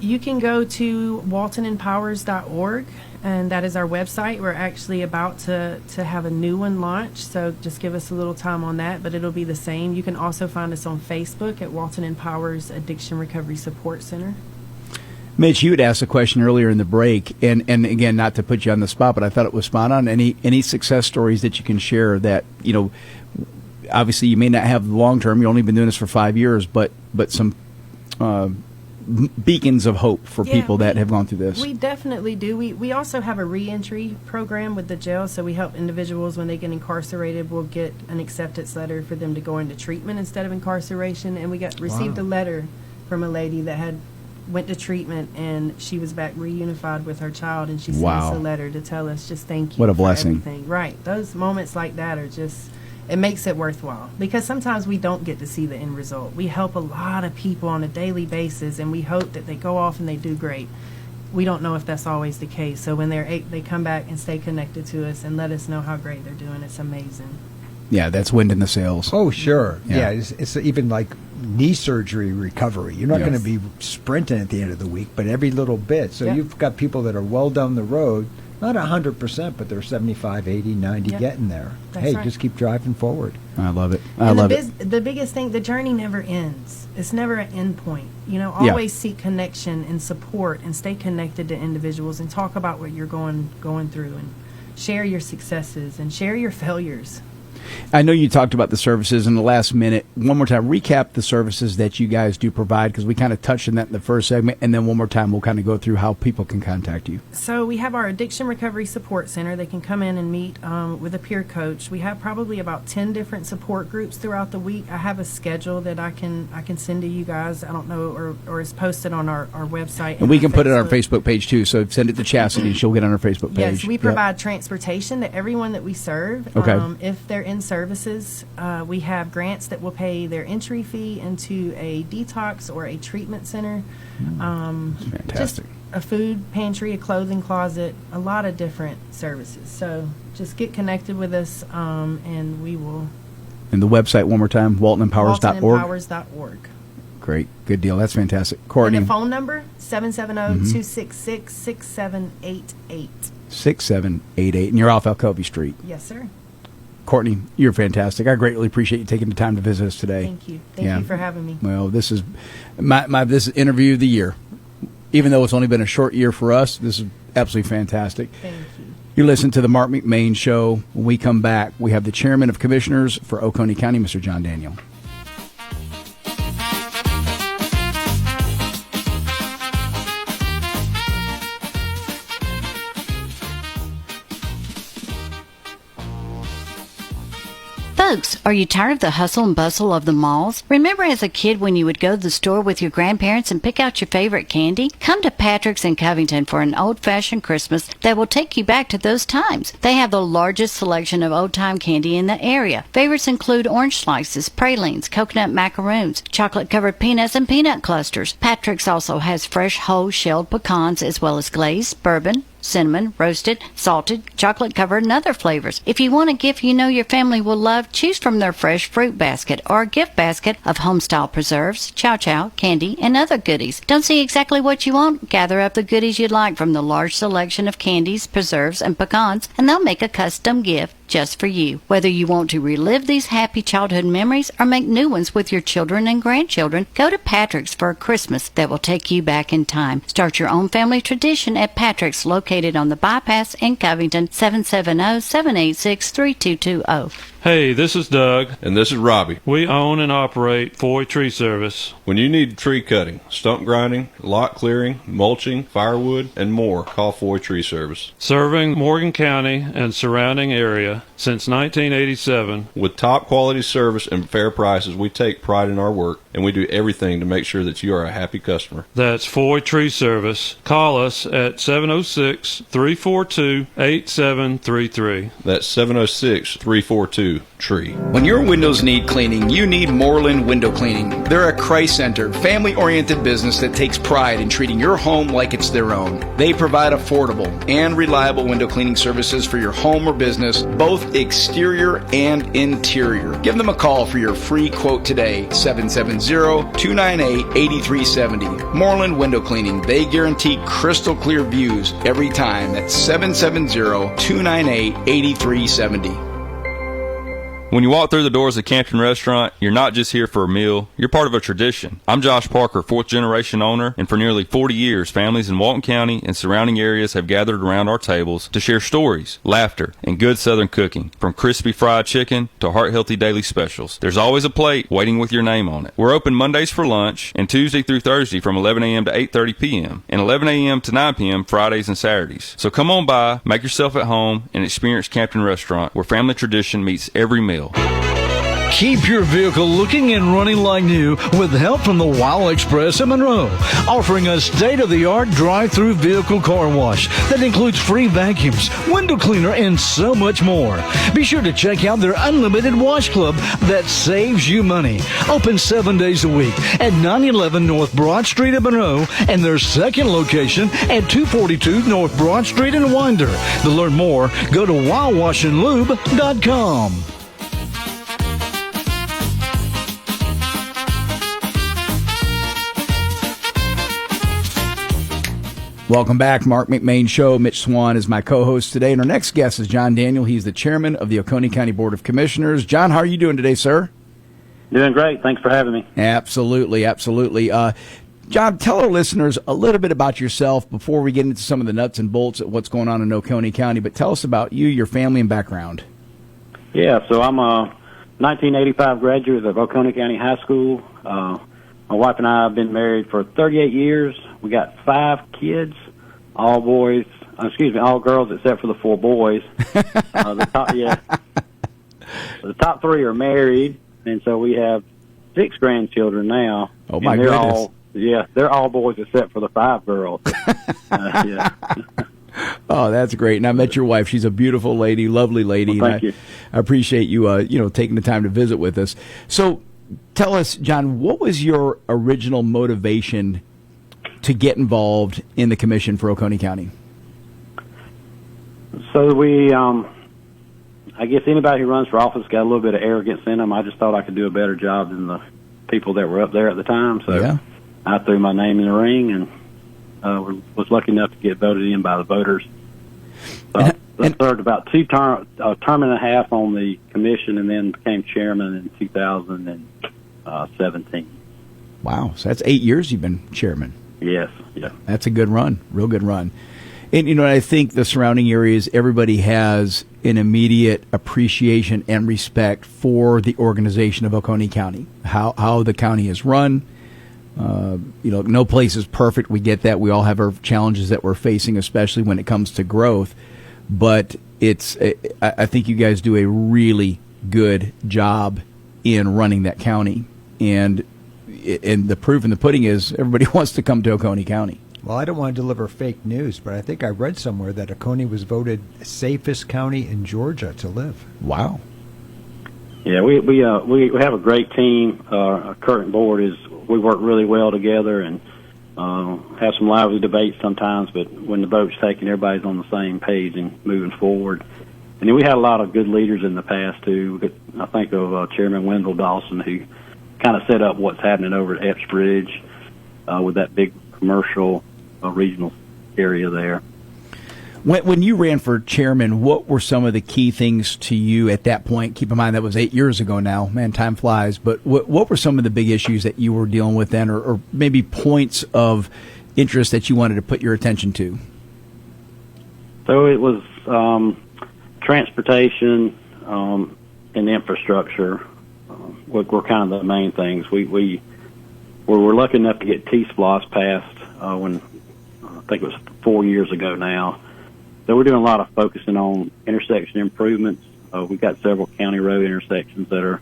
You can go to waltonandpowers.org, and that is our website. We're actually about to have a new one launch, so just give us a little time on that, but it'll be the same. You can also find us on Facebook at Walton and Powers Addiction Recovery Support Center. Mitch, you had asked a question earlier in the break, and again, not to put you on the spot, but I thought it was spot on. Any success stories that you can share that, obviously you may not have long term, you've only been doing this for 5 years, but some beacons of hope for people that have gone through this. We definitely do. We also have a reentry program with the jail, so we help individuals when they get incarcerated. We'll get an acceptance letter for them to go into treatment instead of incarceration, and we received a letter from a lady that went to treatment, and she was back reunified with her child, and she sent us a letter to tell us just thank you. What a blessing. Everything. Right. Those moments like that are just, it makes it worthwhile, because sometimes we don't get to see the end result. We help a lot of people on a daily basis, and we hope that they go off and they do great. We don't know if that's always the case. So when they come back and stay connected to us and let us know how great they're doing, it's amazing. Yeah, that's wind in the sails. Oh, sure. Yeah, it's even like knee surgery recovery. You're not going to be sprinting at the end of the week, but every little bit. So you've got people that are well down the road, not 100%, but they're 75, 80, 90 getting there. That's right. Just keep driving forward. I love it. The biggest thing, the journey never ends. It's never an end point. Always seek connection and support, and stay connected to individuals, and talk about what you're going through, and share your successes and share your failures. I know you talked about the services in the last minute. One more time, recap the services that you guys do provide, because we kind of touched on that in the first segment, and then one more time we'll kind of go through how people can contact you. So we have our Addiction Recovery Support Center. They can come in and meet with a peer coach. We have probably about 10 different support groups throughout the week. I have a schedule that I can send to you guys. I don't know, or is posted on our website. And we can put it on our Facebook page too, so send it to Chastity and she'll get on our Facebook page. Yes, we provide transportation to everyone that we serve. Okay. If they're in services, we have grants that will pay their entry fee into a detox or a treatment center. Fantastic. Just a food pantry, a clothing closet, a lot of different services. So just get connected with us, and we will. And the website one more time, waltonandpowers.org. waltonandpowers.org. Great. Good deal. That's fantastic. Courtney. And the phone number, 770-266-6788. 6788. And you're off Alcovey Street. Yes, sir. Courtney, you're fantastic. I greatly appreciate you taking the time to visit us today. Thank you. Thank you for having me. Well, this is this is interview of the year. Even though it's only been a short year for us, this is absolutely fantastic. Thank you. You listen to the Marc McMain Show. When we come back, we have the Chairman of Commissioners for Oconee County, Mr. John Daniel. Folks, are you tired of the hustle and bustle of the malls? Remember as a kid when you would go to the store with your grandparents and pick out your favorite candy? Come to Patrick's in Covington for an old-fashioned Christmas that will take you back to those times. They have the largest selection of old-time candy in the area. Favorites include orange slices, pralines, coconut macaroons, chocolate-covered peanuts, and peanut clusters. Patrick's also has fresh whole shelled pecans as well as glazed, bourbon, cinnamon, roasted, salted, chocolate-covered, and other flavors. If you want a gift you know your family will love, choose from their fresh fruit basket or a gift basket of home-style preserves, chow-chow, candy, and other goodies. Don't see exactly what you want? Gather up the goodies you'd like from the large selection of candies, preserves, and pecans, and they'll make a custom gift just for you. Whether you want to relive these happy childhood memories or make new ones with your children and grandchildren, go to Patrick's for a Christmas that will take you back in time. Start your own family tradition at Patrick's, located on the Bypass in Covington, 770-786-3220. Hey, this is Doug. And this is Robbie. We own and operate Foy Tree Service. When you need tree cutting, stump grinding, lot clearing, mulching, firewood, and more, call Foy Tree Service. Serving Morgan County and surrounding area area since 1987. With top quality service and fair prices, we take pride in our work, and we do everything to make sure that you are a happy customer. That's Foy Tree Service. Call us at 706-342-8733. That's 706-342-TREE. When your windows need cleaning, you need Moreland Window Cleaning. They're a Christ-centered, family-oriented business that takes pride in treating your home like it's their own. They provide affordable and reliable window cleaning services for your home or business, both exterior and interior. Give them a call for your free quote today, 770-298-8370. Moreland Window Cleaning. They guarantee crystal clear views every time. That's 770-298-8370. When you walk through the doors of Campton Restaurant, you're not just here for a meal, you're part of a tradition. I'm Josh Parker, fourth generation owner, and for nearly 40 years, families in Walton County and surrounding areas have gathered around our tables to share stories, laughter, and good Southern cooking. From crispy fried chicken to heart-healthy daily specials, there's always a plate waiting with your name on it. We're open Mondays for lunch and Tuesday through Thursday from 11 a.m. to 8:30 p.m. and 11 a.m. to 9 p.m. Fridays and Saturdays. So come on by, make yourself at home, and experience Campton Restaurant, where family tradition meets every meal. Keep your vehicle looking and running like new with help from the Wow Express in Monroe, offering a state-of-the-art drive-through vehicle car wash that includes free vacuums, window cleaner, and so much more. Be sure to check out their unlimited wash club that saves you money. Open 7 days a week at 911 North Broad Street in Monroe and their second location at 242 North Broad Street in Winder. To learn more, go to wowwashandlube.com. Welcome back, Marc McMain Show. Mitch Swan is my co-host today, and our next guest is John Daniel. He's the chairman of the Oconee County Board of Commissioners. John, how are you doing today, sir? Doing great. Thanks for having me. Absolutely, absolutely. John, tell our listeners a little bit about yourself before we get into some of the nuts and bolts of what's going on in Oconee County, but tell us about you, your family, and background. Yeah, so I'm a 1985 graduate of Oconee County High School. My wife and I have been married for 38 years. We got 5 kids, all girls except for the 4 boys. The top 3 are married, and so we have 6 grandchildren now. Oh, my goodness. They're all boys except for the 5 girls. Yeah. Oh, that's great. And I met your wife. She's a beautiful lady, lovely lady. Well, thank you. I appreciate you, taking the time to visit with us. So tell us, John, what was your original motivation to get involved in the commission for Oconee County? So we, I guess anybody who runs for office got a little bit of arrogance in them. I just thought I could do a better job than the people that were up there at the time. So I threw my name in the ring and was lucky enough to get voted in by the voters. So I served about a term and a half on the commission, and then became chairman in 2017. Wow, so that's 8 years you've been chairman. Yes, yeah. That's a good run, real good run. And, I think the surrounding areas, everybody has an immediate appreciation and respect for the organization of Oconee County, how the county is run. No place is perfect. We get that. We all have our challenges that we're facing, especially when it comes to growth. But I think you guys do a really good job in running that county. And the proof in the pudding is everybody wants to come to Oconee County. Well, I don't want to deliver fake news, but I think I read somewhere that Oconee was voted safest county in Georgia to live. Wow. Yeah, we have a great team. Our current board we work really well together and have some lively debates sometimes, but when the vote's taken, everybody's on the same page and moving forward. And then we had a lot of good leaders in the past, too. I think of Chairman Wendell Dawson, who kind of set up what's happening over at Epps Bridge with that big commercial regional area there. When you ran for chairman, what were some of the key things to you at that point? Keep in mind that was 8 years ago now. Man, time flies. But what were some of the big issues that you were dealing with then, or maybe points of interest that you wanted to put your attention to? So it was transportation and infrastructure were kind of the main things. We were lucky enough to get T-SPLOS passed when I think it was 4 years ago now. So we're doing a lot of focusing on intersection improvements, We've got several county road intersections that are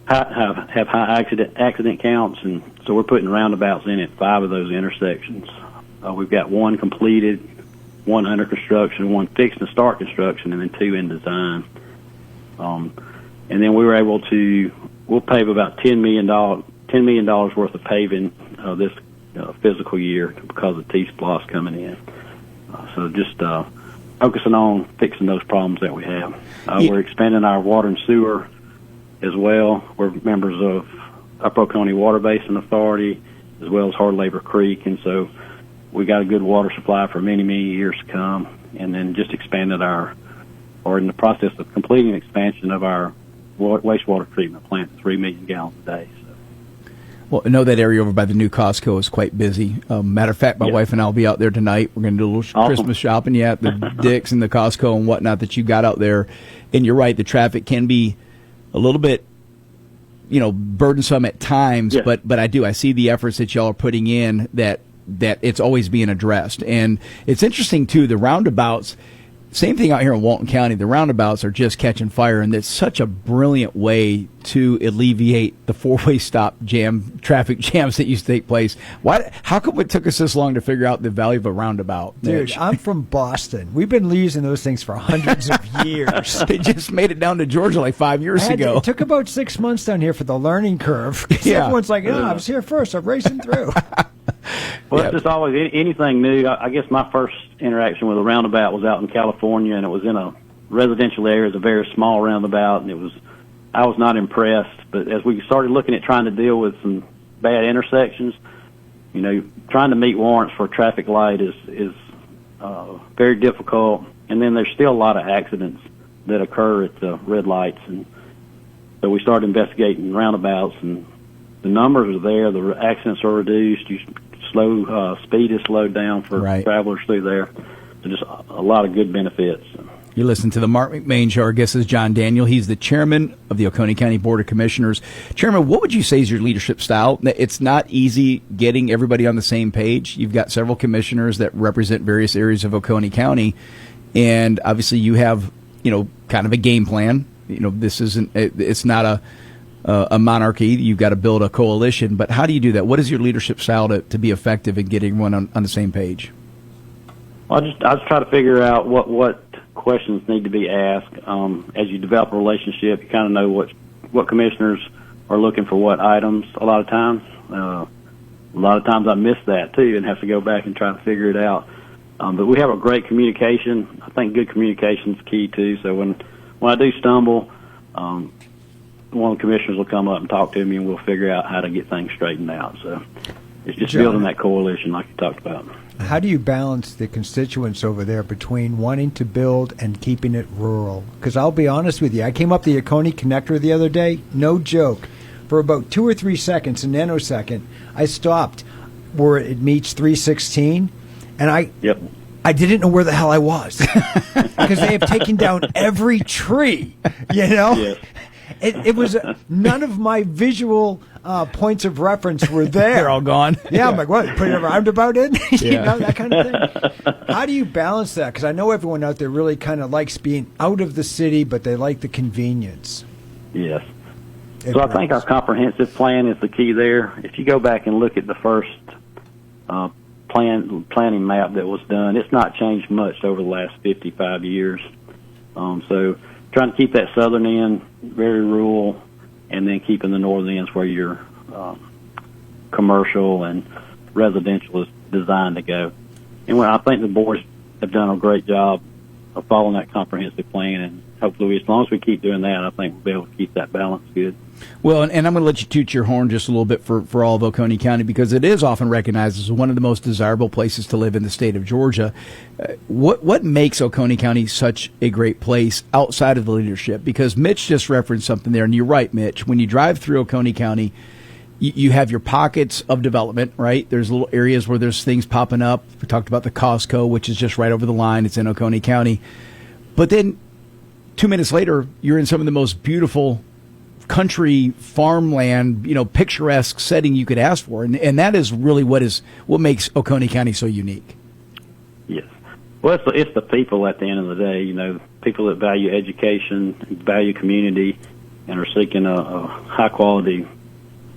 have high accident counts, and so we're putting roundabouts in at 5 of those intersections. We've got 1 completed, 1 under construction, 1 fixed to start construction, and then 2 in design. And then we were able to, we'll pave about $10 million worth of paving this fiscal year because of T-Splosh coming in. So just focusing on fixing those problems that we have. We're expanding our water and sewer as well. We're members of Upper Oconee Water Basin Authority as well as Hard Labor Creek, and so we got a good water supply for many, many years to come. And then just expanded or in the process of completing expansion of our wastewater treatment plant to 3 million gallons a day. Well, I know that area over by the new Costco is quite busy. Matter of fact, my wife and I will be out there tonight. We're going to do a little Christmas shopping at the Dick's and the Costco and whatnot that you got out there. And you're right, the traffic can be a little bit, burdensome at times. But I see the efforts that y'all are putting in that it's always being addressed. And it's interesting, too, the roundabouts. Same thing out here in Walton County. The roundabouts are just catching fire, and it's such a brilliant way to alleviate the 4-way stop traffic jams that used to take place. How come it took us this long to figure out the value of a roundabout? Dude, Mitch? I'm from Boston. We've been using those things for hundreds of years. They just made it down to Georgia like 5 years ago. It took about 6 months down here for the learning curve. Yeah. Everyone's like, I was here first. I'm racing through. Well, it's just always anything new. I guess my first interaction with a roundabout was out in California, and it was in a residential area. It's a very small roundabout, and I was not impressed. But as we started looking at trying to deal with some bad intersections, trying to meet warrants for a traffic light is very difficult. And then there's still a lot of accidents that occur at the red lights, and so we started investigating roundabouts, and the numbers are there. The accidents are reduced. Speed is slowed down for travelers through there. So just a lot of good benefits. You listen to the Marc McMain Show. Our guest is John Daniel. He's the chairman of the Oconee County Board of Commissioners. Chairman, what would you say is your leadership style? It's not easy getting everybody on the same page. You've got several commissioners that represent various areas of Oconee County, and obviously you have, kind of a game plan. It's not a monarchy. You've got to build a coalition. But how do you do that? What is your leadership style to be effective in getting everyone on the same page? Well, I just try to figure out what questions need to be asked. As you develop a relationship, you kind of know what commissioners are looking for what items a lot of times. A lot of times I miss that, too, and have to go back and try to figure it out. But we have a great communication. I think good communication is key, too. So when I do stumble, one of the commissioners will come up and talk to me, and we'll figure out how to get things straightened out. So it's just building that coalition like you talked about. How do you balance the constituents over there between wanting to build and keeping it rural? Because I'll be honest with you, I came up the Oconee Connector the other day, no joke. For about 2 or 3 seconds, a nanosecond, I stopped where it meets 316, and I didn't know where the hell I was. Because they have taken down every tree, Yes. It was none of my visual points of reference were there. They're all gone. Yeah, I'm like, what? Put a roundabout in? That kind of thing. How do you balance that? Because I know everyone out there really kind of likes being out of the city, but they like the convenience. Yes. So I think our comprehensive plan is the key there. If you go back and look at the first planning map that was done, it's not changed much over the last 55 years. So trying to keep that southern end very rural, and then keeping the northern ends where your commercial and residential is designed to go. And I think the boards have done a great job of following that comprehensive plan, and hopefully as long as we keep doing that, I think we'll be able to keep that balance good. Well, and I'm going to let you toot your horn just a little bit for all of Oconee County, because it is often recognized as one of the most desirable places to live in the state of Georgia. What makes Oconee County such a great place outside of the leadership? Because Mitch just referenced something there, and you're right, Mitch. When you drive through Oconee County, you have your pockets of development, right? There's little areas where there's things popping up. We talked about the Costco, which is just right over the line. It's in Oconee County. But then 2 minutes later, you're in some of the most beautiful country farmland, picturesque setting you could ask for. And that is really what makes Oconee County so unique. Yes. Well, it's the people at the end of the day. People that value education, value community, and are seeking a high quality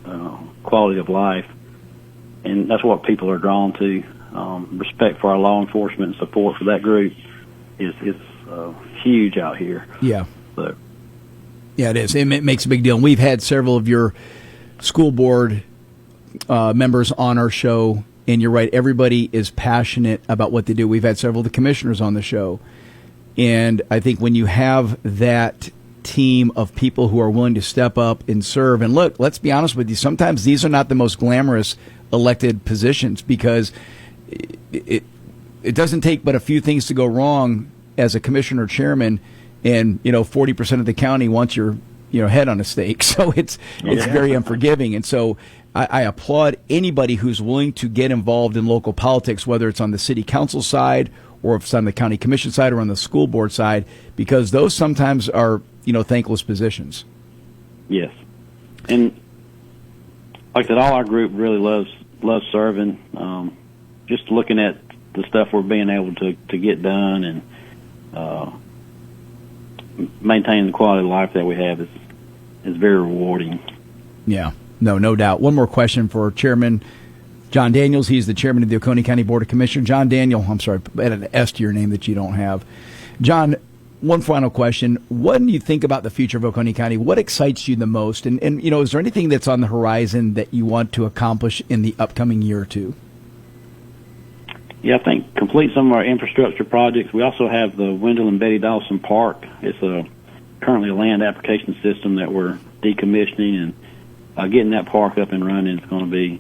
of life, and that's what people are drawn to. Respect for our law enforcement and support for that group is huge out here. Yeah. So. Yeah, it is. It makes a big deal. And we've had several of your school board members on our show, and you're right, everybody is passionate about what they do. We've had several of the commissioners on the show, and I think when you have that team of people who are willing to step up and serve, and look, let's be honest with you, sometimes these are not the most glamorous elected positions, because it doesn't take but a few things to go wrong as a commissioner or chairman, and 40% of the county wants your head on a stake. So it's very unforgiving. And so I applaud anybody who's willing to get involved in local politics, whether it's on the city council side or if it's on the county commission side or on the school board side, because those sometimes are thankless positions. Yes. And like I said, all our group really loves serving. Just looking at the stuff we're being able to get done and maintaining the quality of life that we have is very rewarding. Yeah, no doubt. One more question for Chairman John Daniels. He's the chairman of the Oconee County Board of Commissioners. John Daniel, I'm sorry, I added an S to your name that you don't have. John, one final question. What do you think about the future of Oconee County? What excites you the most? And is there anything that's on the horizon that you want to accomplish in the upcoming year or two? Yeah, I think complete some of our infrastructure projects. We also have the Wendell and Betty Dawson Park. It's currently a land application system that we're decommissioning, and getting that park up and running is going to be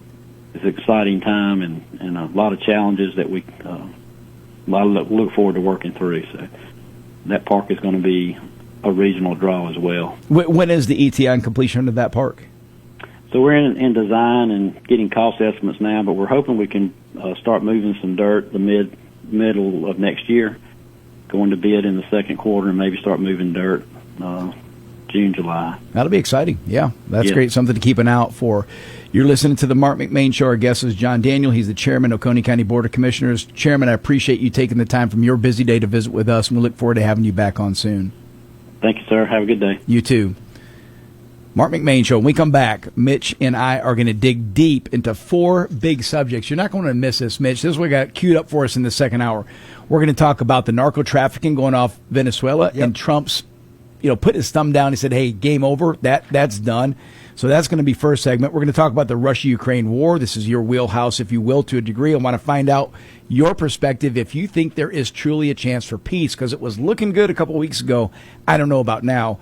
an exciting time and a lot of challenges that we look forward to working through. So that park is going to be a regional draw as well. When is the ETA on completion of that park? So we're in design and getting cost estimates now, but we're hoping we can start moving some dirt the middle of next year, going to bid in the second quarter, and maybe start moving dirt June, July. That'll be exciting. Yeah, that's great. Something to keep an eye out for. You're listening to the Marc McMain Show. Our guest is John Daniel. He's the chairman of Oconee County Board of Commissioners. Chairman, I appreciate you taking the time from your busy day to visit with us, and we look forward to having you back on soon. Thank you, sir. Have a good day. You too. Marc McMain Show. When we come back, Mitch and I are going to dig deep into 4 big subjects. You're not going to miss this, Mitch. This is what we got queued up for us in the second hour. We're going to talk about the narco trafficking going off Venezuela, and Trump's, put his thumb down. He said, "Hey, game over. That's done." So that's going to be first segment. We're going to talk about the Russia-Ukraine war. This is your wheelhouse, if you will, to a degree. I want to find out your perspective if you think there is truly a chance for peace, because it was looking good a couple of weeks ago. I don't know about now.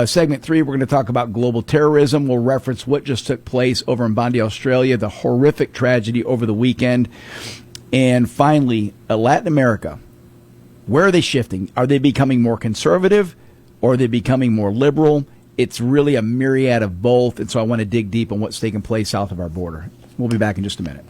Segment 3, we're going to talk about global terrorism. We'll reference what just took place over in Bondi, Australia, the horrific tragedy over the weekend. And finally, Latin America. Where are they shifting? Are they becoming more conservative, or are they becoming more liberal? It's really a myriad of both, and so I want to dig deep on what's taking place south of our border. We'll be back in just a minute.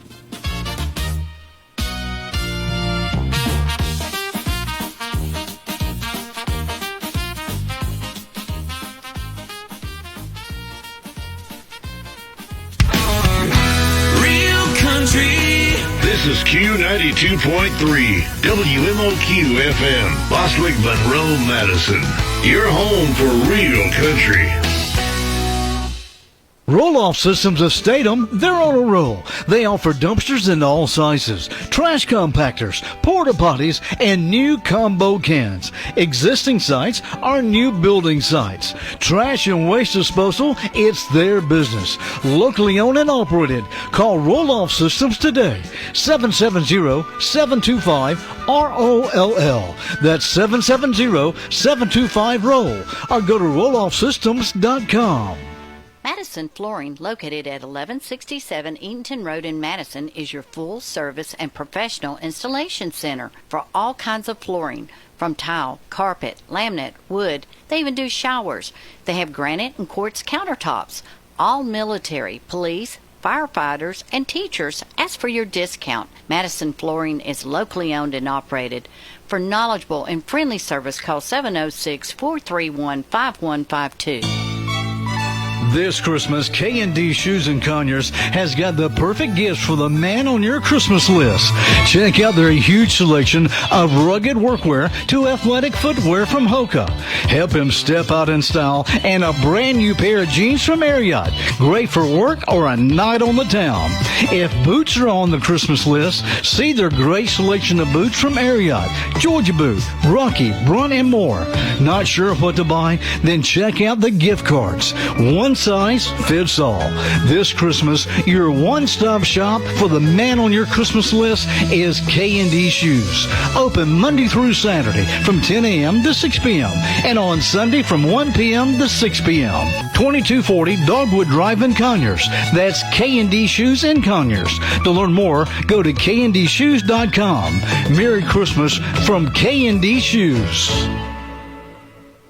This is Q92.3 WMOQ FM, Bostwick, Monroe, Madison. Your home for real country. Roll-Off Systems of Statham, they're on a roll. They offer dumpsters in all sizes, trash compactors, porta potties, and new combo cans. Existing sites are new building sites. Trash and waste disposal, it's their business. Locally owned and operated. Call Roll-Off Systems today. 770-725-ROLL. That's 770-725-ROLL. Or go to rolloffsystems.com. Madison Flooring, located at 1167 Eatonton Road in Madison, is your full-service and professional installation center for all kinds of flooring, from tile, carpet, laminate, wood. They even do showers. They have granite and quartz countertops. All military, police, firefighters, and teachers ask for your discount. Madison Flooring is locally owned and operated. For knowledgeable and friendly service, call 706-431-5152. This Christmas, K&D Shoes and Conyers has got the perfect gifts for the man on your Christmas list. Check out their huge selection of rugged workwear to athletic footwear from Hoka. Help him step out in style, and a brand new pair of jeans from Marriott. Great for work or a night on the town. If boots are on the Christmas list, see their great selection of boots from Marriott, Georgia Boot, Rocky, Brunt, and more. Not sure what to buy? Then check out the gift cards. One size fits all. This Christmas, your one-stop shop for the man on your Christmas list is K&D Shoes. Open Monday through Saturday from 10 a.m. to 6 p.m. and on Sunday from 1 p.m. to 6 p.m. 2240 Dogwood Drive in Conyers. That's K&D Shoes in Conyers. To learn more, go to kndshoes.com. Merry Christmas from K&D Shoes.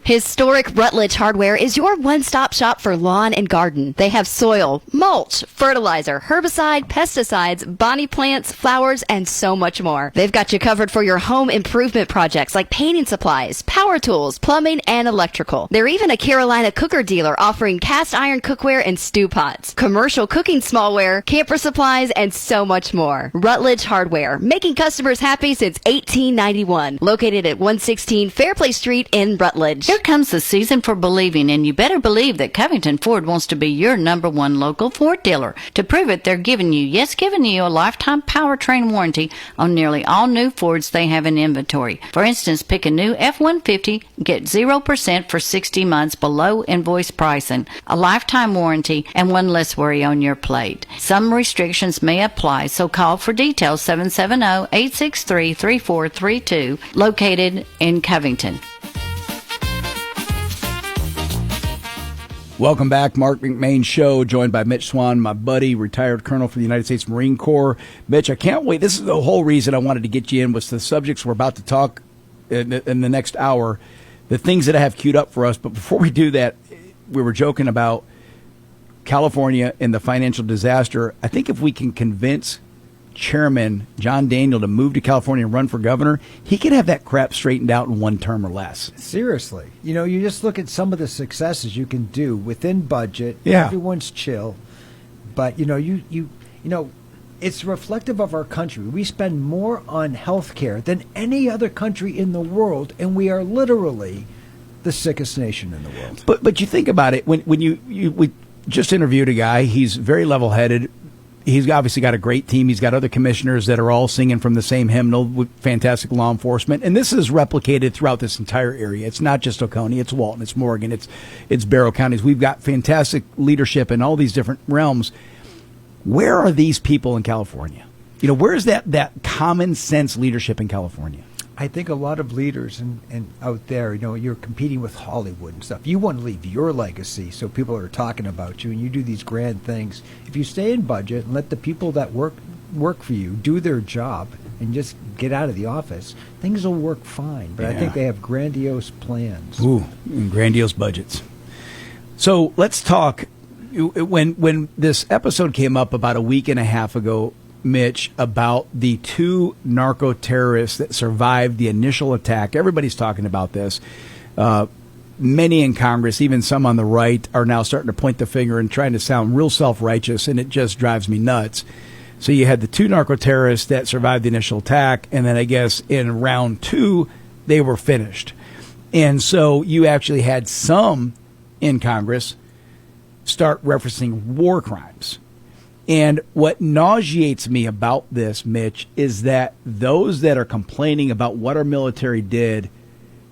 Historic Rutledge Hardware is your one-stop shop for lawn and garden. They have soil, mulch, fertilizer, herbicide, pesticides, bonnie plants, flowers, and so much more. They've got you covered for your home improvement projects like painting supplies, power tools, plumbing, and electrical. They're even a Carolina cooker dealer offering cast iron cookware and stew pots, commercial cooking smallware, camper supplies, and so much more. Rutledge Hardware, making customers happy since 1891. Located at 116 Fairplay Street in Rutledge. Here comes the season for believing, and you better believe that Covington Ford wants to be your number one local Ford dealer. To prove it, they're giving you a lifetime powertrain warranty on nearly all new Fords they have in inventory. For instance, pick a new F-150, get 0% for 60 months below invoice pricing, a lifetime warranty, and one less worry on your plate. Some restrictions may apply, so call for details 770-863-3432, located in Covington. Welcome back, Marc McMain Show, joined by Mitch Swan, my buddy, retired colonel for the United States Marine Corps. Mitch, I can't wait. This is the whole reason I wanted to get you in, was the subjects we're about to talk in the next hour, the things that I have queued up for us. But before we do that, we were joking about California and the financial disaster. I think if we can convince Chairman John Daniel to move to California and run for governor, he could have that crap straightened out in one term or less. Seriously. You just look at some of the successes you can do within budget. Yeah. Everyone's chill. But, it's reflective of our country. We spend more on health care than any other country in the world, and we are literally the sickest nation in the world. But you think about it, when we just interviewed a guy, he's very level-headed. He's obviously got a great team. He's got other commissioners that are all singing from the same hymnal with fantastic law enforcement. And this is replicated throughout this entire area. It's not just Oconee. It's Walton. It's Morgan. It's Barrow counties. We've got fantastic leadership in all these different realms. Where are these people in California? Where's that common sense leadership in California? I think a lot of leaders and out there, you're competing with Hollywood and stuff. You want to leave your legacy so people are talking about you, and you do these grand things. If you stay in budget and let the people that work for you do their job and just get out of the office, things will work fine. But I think they have grandiose plans. Ooh, and grandiose budgets. So let's talk. When this episode came up about a week and a half ago, Mitch, about the two narco terrorists that survived the initial attack. Everybody's talking about this. Many in Congress, even some on the right, are now starting to point the finger and trying to sound real self-righteous, and it just drives me nuts. So you had the two narco terrorists that survived the initial attack, and then I guess in round two, they were finished. And so you actually had some in Congress start referencing war crimes. And what nauseates me about this, Mitch, is that those that are complaining about what our military did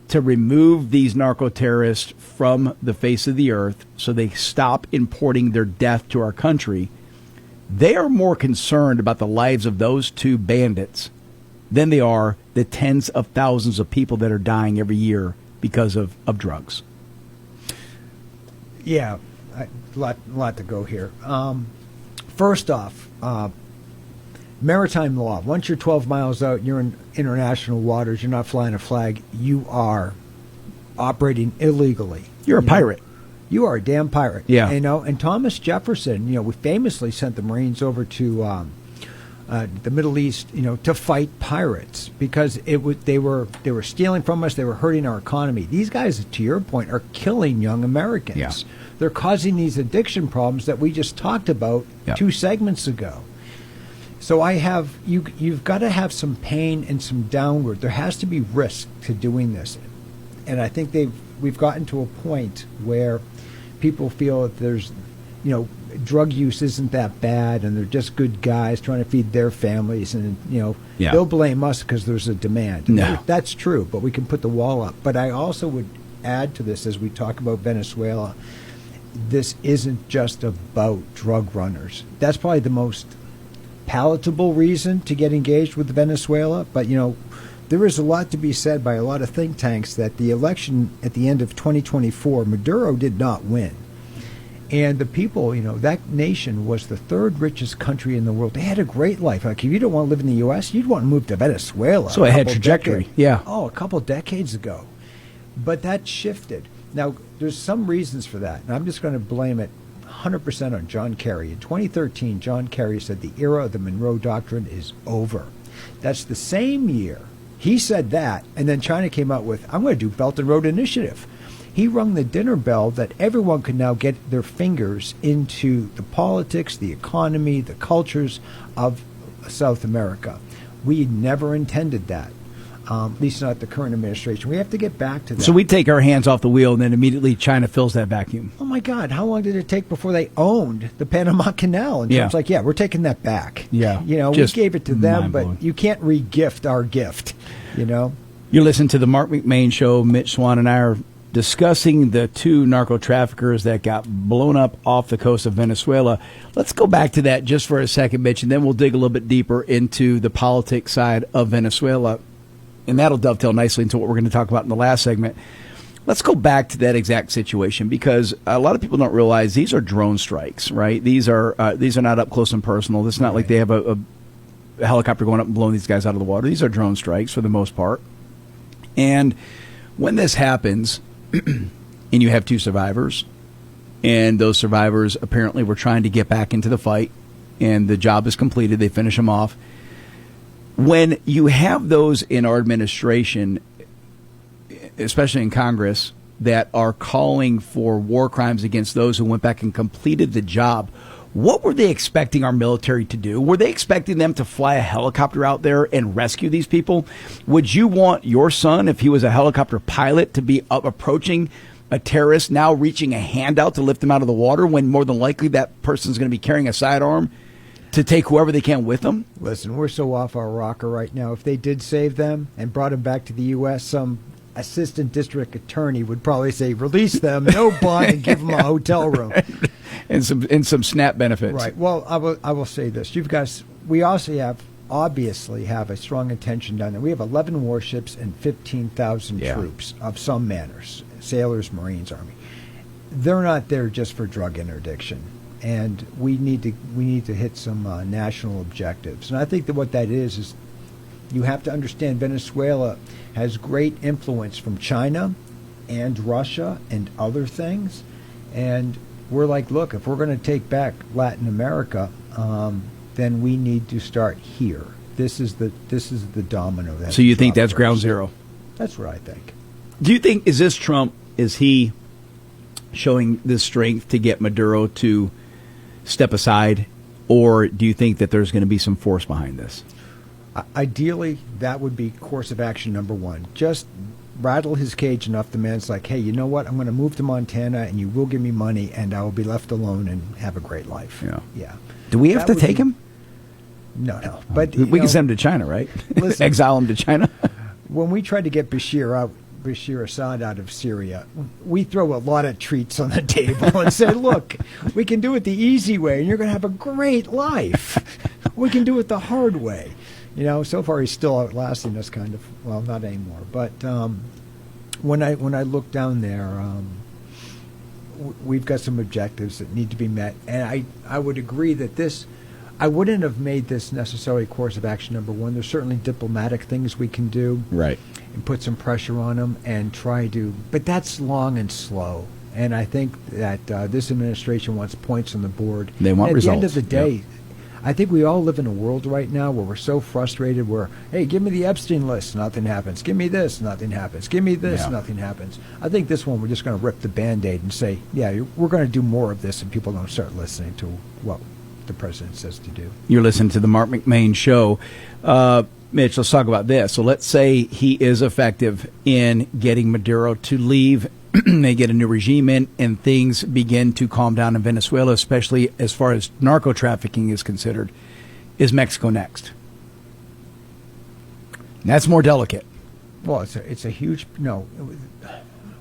to remove these narco-terrorists from the face of the earth so they stop importing their death to our country, they are more concerned about the lives of those two bandits than they are the tens of thousands of people that are dying every year because of drugs. Yeah, a lot to go here. First off, maritime law. Once you're 12 miles out and you're in international waters, you're not flying a flag, you are operating illegally. You're a pirate. You are a damn pirate. Yeah. And Thomas Jefferson, we famously sent the Marines over to the Middle East, to fight pirates because they were stealing from us. They were hurting our economy. These guys, to your point, are killing young Americans. Yeah. they're causing these addiction problems that we just talked about Yep. 2 segments ago. So you've got to have some pain and some downward. There has to be risk to doing this, and I think we've gotten to a point where people feel that there's, drug use isn't that bad, and they're just good guys trying to feed their families, and Yeah. they'll blame us because there's a demand. No. That's true, but we can put the wall up. But I also would add to this, as we talk about Venezuela, this isn't just about drug runners. That's probably the most palatable reason to get engaged with Venezuela, but there is a lot to be said by a lot of think tanks that the election at the end of 2024, Maduro did not win. And the people, that nation was the 3rd richest country in the world. They had a great life. Like, if you don't want to live in the U.S., you'd want to move to Venezuela. So it had trajectory, yeah. A couple decades ago. But that shifted. Now, there's some reasons for that, and I'm just going to blame it 100% on John Kerry. In 2013, John Kerry said the era of the Monroe Doctrine is over. That's the same year he said that, and then China came out with, I'm going to do Belt and Road Initiative. He rung the dinner bell that everyone could now get their fingers into the politics, the economy, the cultures of South America. We never intended that, at least not the current administration. We have to get back to that. So we take our hands off the wheel, and then immediately China fills that vacuum. Oh, my God. How long did it take before they owned the Panama Canal? And Trump's like, we're taking that back. Yeah. We gave it to them, but you can't re-gift our gift, You listen to the Marc McMain Show. Mitch Swan and I are discussing the 2 narco traffickers that got blown up off the coast of Venezuela. Let's go back to that just for a second, Mitch, and then we'll dig a little bit deeper into the politics side of Venezuela. And that'll dovetail nicely into what we're going to talk about in the last segment. Let's go back to that exact situation, because a lot of people don't realize these are drone strikes, right? These are not up close and personal. It's not like they have a helicopter going up and blowing these guys out of the water. These are drone strikes for the most part. And when this happens, and you have 2 survivors, and those survivors apparently were trying to get back into the fight, and the job is completed, they finish them off. When you have those in our administration, especially in Congress, that are calling for war crimes against those who went back and completed the job, what were they expecting our military to do? Were they expecting them to fly a helicopter out there and rescue these people? Would you want your son, if he was a helicopter pilot, to be approaching a terrorist, now reaching a hand out to lift him out of the water, when more than likely that person's going to be carrying a sidearm to take whoever they can with them? Listen, we're so off our rocker right now. If they did save them and brought them back to the U.S., some assistant district attorney would probably say, release them, no bond, and give them a hotel room. And some SNAP benefits. Right. Well, I will say this. We also obviously have a strong intention down there. We have 11 warships and 15,000 troops of some manners, sailors, Marines, Army. They're not there just for drug interdiction. And we need to hit some national objectives. And I think that what that is you have to understand Venezuela has great influence from China and Russia and other things. And we're like, look, if we're going to take back Latin America, then we need to start here. This is the domino. So you think that's ground zero? That's what I think. Do you think, is this Trump, is he showing this strength to get Maduro to step aside, or do you think that there's going to be some force behind this? Ideally, that would be course of action number 1. Just rattle his cage enough, the man's like, hey, you know what? I'm going to move to Montana, and you will give me money, and I will be left alone and have a great life. Yeah. Do we have to take him? No. But we can send him to China, right? Listen, exile him to China. When we tried to get Bashir Assad out of Syria, we throw a lot of treats on the table and say, look, we can do it the easy way, and you're going to have a great life. We can do it the hard way. So far he's still outlasting us, kind of. Well, not anymore. But when I look down there, we've got some objectives that need to be met, and I would agree that I wouldn't have made this necessarily course of action number 1. There's certainly diplomatic things we can do, right, and put some pressure on them and try to. But that's long and slow. And I think that this administration wants points on the board. They want results. At the end of the day. I think we all live in a world right now where we're so frustrated where, hey, give me the Epstein list, nothing happens. Give me this, nothing happens. Give me this, nothing happens. I think this one we're just going to rip the Band-Aid and say, yeah, we're going to do more of this, and people don't start listening to what the president says to do. You're listening to the Marc McMain Show. Mitch, let's talk about this. So let's say he is effective in getting Maduro to leave. They get a new regime in, and things begin to calm down in Venezuela, especially as far as narco trafficking is considered. Is Mexico next? That's more delicate. Well, it's a huge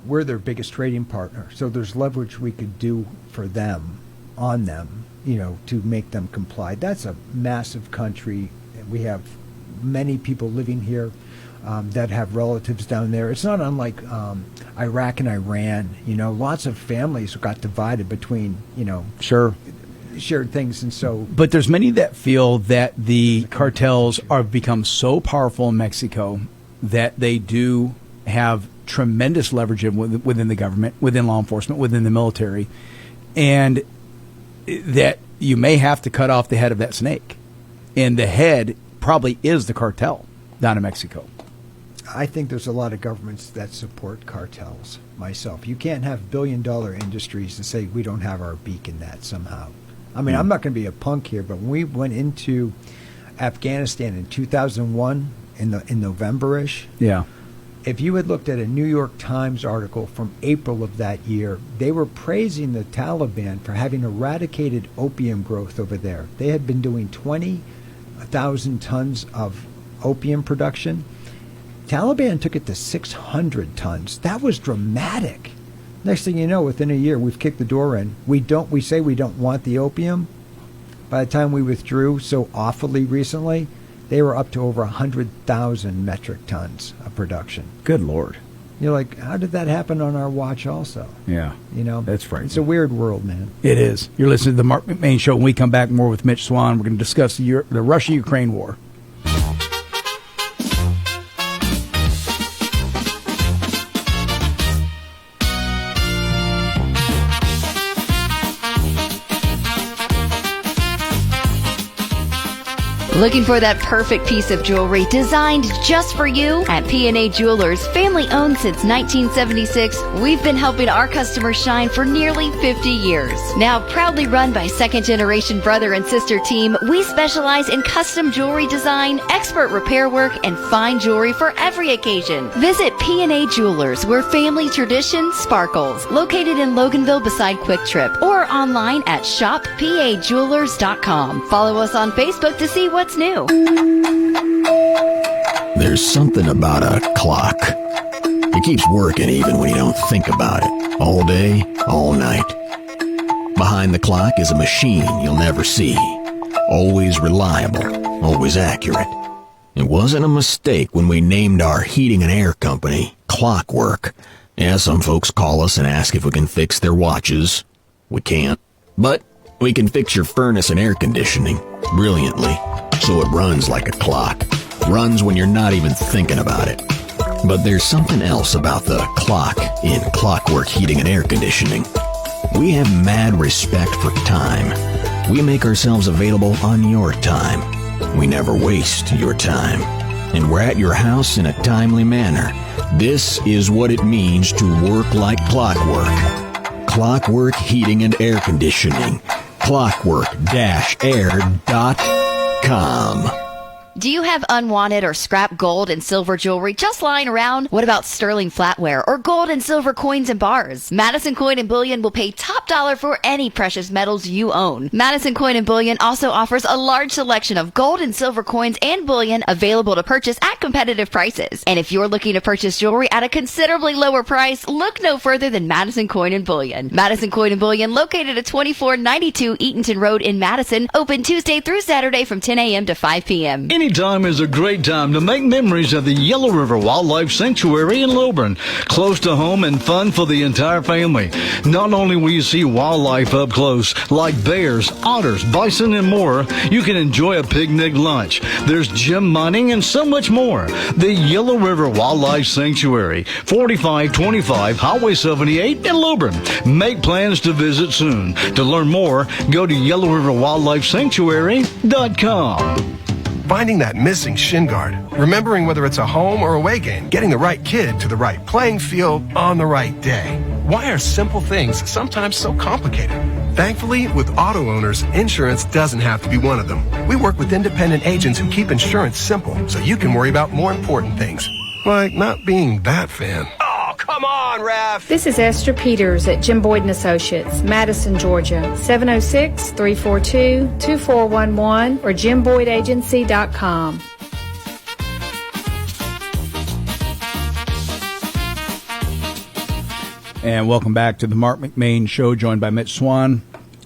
we're their biggest trading partner, so there's leverage we could do for them, on them, to make them comply. That's a massive country. We have many people living here that have relatives down there. It's not unlike Iraq and Iran. Lots of families got divided between, shared things, and so. But there's many that feel that the cartels are become so powerful in Mexico that they do have tremendous leverage within the government, within law enforcement, within the military, and that you may have to cut off the head of that snake, and the head probably is the cartel down in Mexico. I think there's a lot of governments that support cartels myself. You can't have billion-dollar industries and say we don't have our beak in that somehow. I mean, I'm not going to be a punk here, but when we went into Afghanistan in 2001, in November-ish, if you had looked at a New York Times article from April of that year, they were praising the Taliban for having eradicated opium growth over there. They had been doing 20,000 tons of opium production. Taliban took it to 600 tons. That was dramatic. Next thing you know, within a year, we've kicked the door in. We say we don't want the opium. By the time we withdrew so awfully recently, they were up to over 100,000 metric tons of production. Good Lord. You're like, how did that happen on our watch also? Yeah. That's frightening. It's a weird world, man. It is. You're listening to the Marc McMain Show. When we come back, more with Mitch Swan. We're going to discuss the Russia-Ukraine war. Looking for that perfect piece of jewelry designed just for you? At P&A Jewelers, family owned since 1976, we've been helping our customers shine for nearly 50 years. Now proudly run by second-generation brother and sister team, we specialize in custom jewelry design, expert repair work, and fine jewelry for every occasion. Visit P&A Jewelers, where family tradition sparkles. Located in Loganville beside Quick Trip, or online at shoppajewelers.com. Follow us on Facebook to see what's new. There's something about a clock. It keeps working even when you don't think about it. All day, all night. Behind the clock is a machine you'll never see. Always reliable, always accurate. It wasn't a mistake when we named our heating and air company Clockwork. Yeah, some folks call us and ask if we can fix their watches. We can't. But we can fix your furnace and air conditioning brilliantly, so it runs like a clock. Runs when you're not even thinking about it. But there's something else about the clock in Clockwork Heating and Air Conditioning. We have mad respect for time. We make ourselves available on your time. We never waste your time. And we're at your house in a timely manner. This is what it means to work like clockwork. Clockwork Heating and Air Conditioning. Clockwork-air.com. Do you have unwanted or scrap gold and silver jewelry just lying around? What about sterling flatware or gold and silver coins and bars? Madison Coin and Bullion will pay top dollar for any precious metals you own. Madison Coin and Bullion also offers a large selection of gold and silver coins and bullion available to purchase at competitive prices. And if you're looking to purchase jewelry at a considerably lower price, look no further than Madison Coin and Bullion. Madison Coin and Bullion, located at 2492 Eatonton Road in Madison, open Tuesday through Saturday from 10 a.m. to 5 p.m. Anytime is a great time to make memories at the Yellow River Wildlife Sanctuary in Lilburn. Close to home and fun for the entire family. Not only will you see wildlife up close, like bears, otters, bison, and more, you can enjoy a picnic lunch. There's gem mining and so much more. The Yellow River Wildlife Sanctuary, 4525 Highway 78 in Lilburn. Make plans to visit soon. To learn more, go to yellowriverwildlifesanctuary.com. Finding that missing shin guard, remembering whether it's a home or away game, getting the right kid to the right playing field on the right day. Why are simple things sometimes so complicated? Thankfully, with auto owners, insurance doesn't have to be one of them. We work with independent agents who keep insurance simple so you can worry about more important things, like not being that fan. Come on, Ref. This is Esther Peters at Jim Boyd & Associates, Madison, Georgia, 706-342-2411 or jimboydagency.com. And welcome back to the Marc McMain Show, joined by Mitch Swan.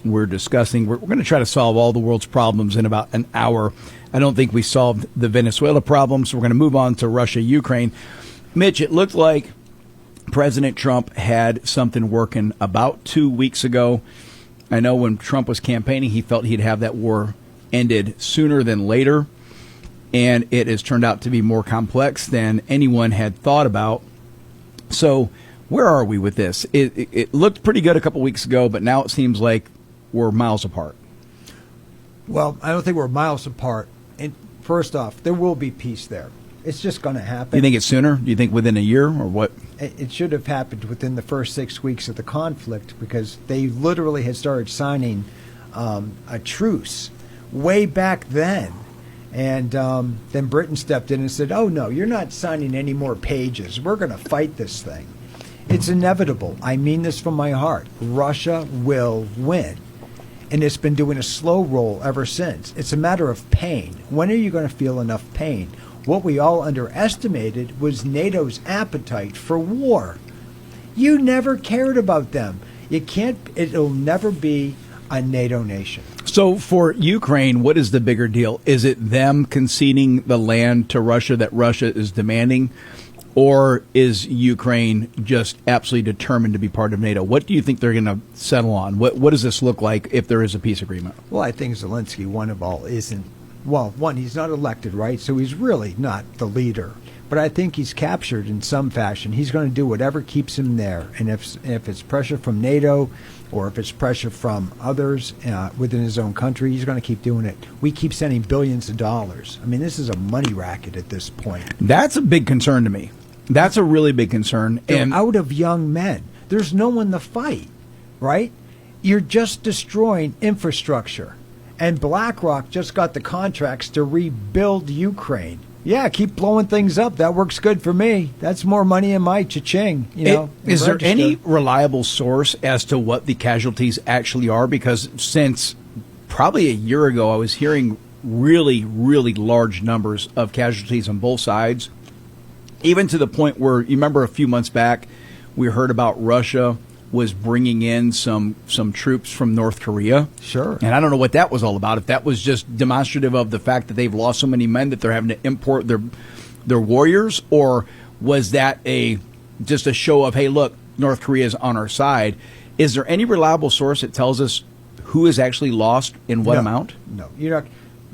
We're discussing, we're going to try to solve all the world's problems in about an hour. I don't think we solved the Venezuela problem, so we're going to move on to Russia, Ukraine. Mitch, it looked like President Trump had something working about 2 weeks ago. I know when Trump was campaigning, he felt he'd have that war ended sooner than later, and it has turned out to be more complex than anyone had thought about. So where are we with this? It looked pretty good a couple weeks ago, but now it seems like we're miles apart. Well, I don't think we're miles apart. And first off, there will be peace there. It's just going to happen. You think it's sooner? Do you think within a year or what? It should have happened within the first 6 weeks of the conflict, because they literally had started signing a truce way back then. And then Britain stepped in and said, oh, no, you're not signing any more pages. We're going to fight this thing. It's inevitable. I mean this from my heart. Russia will win. And it's been doing a slow roll ever since. It's a matter of pain. When are you going to feel enough pain? What we all underestimated was NATO's appetite for war. You never cared about them. It'll never be a NATO nation. So for Ukraine, what is the bigger deal? Is it them conceding the land to Russia that Russia is demanding? Or is Ukraine just absolutely determined to be part of NATO? What do you think they're going to settle on? What does this look like if there is a peace agreement? Well, I think Zelensky, one of all, isn't. Well, one, he's not elected, right? So he's really not the leader. But I think he's captured in some fashion. He's going to do whatever keeps him there. And if it's pressure from NATO or if it's pressure from others within his own country, he's going to keep doing it. We keep sending billions of dollars. I mean, this is a money racket at this point. That's a big concern to me. That's a really big concern. They're out of young men. There's no one to fight, right? You're just destroying infrastructure. And BlackRock just got the contracts to rebuild Ukraine. Yeah, keep blowing things up. That works good for me. That's more money in my cha-ching. Is there any reliable source as to what the casualties actually are? Because since probably a year ago, I was hearing really, really large numbers of casualties on both sides. Even to the point where, you remember a few months back, we heard about Russia was bringing in some troops from North Korea. Sure. And I don't know what that was all about. If that was just demonstrative of the fact that they've lost so many men that they're having to import their warriors, or was that just a show of, hey, look, North Korea is on our side? Is there any reliable source that tells us who is actually lost in what amount? No.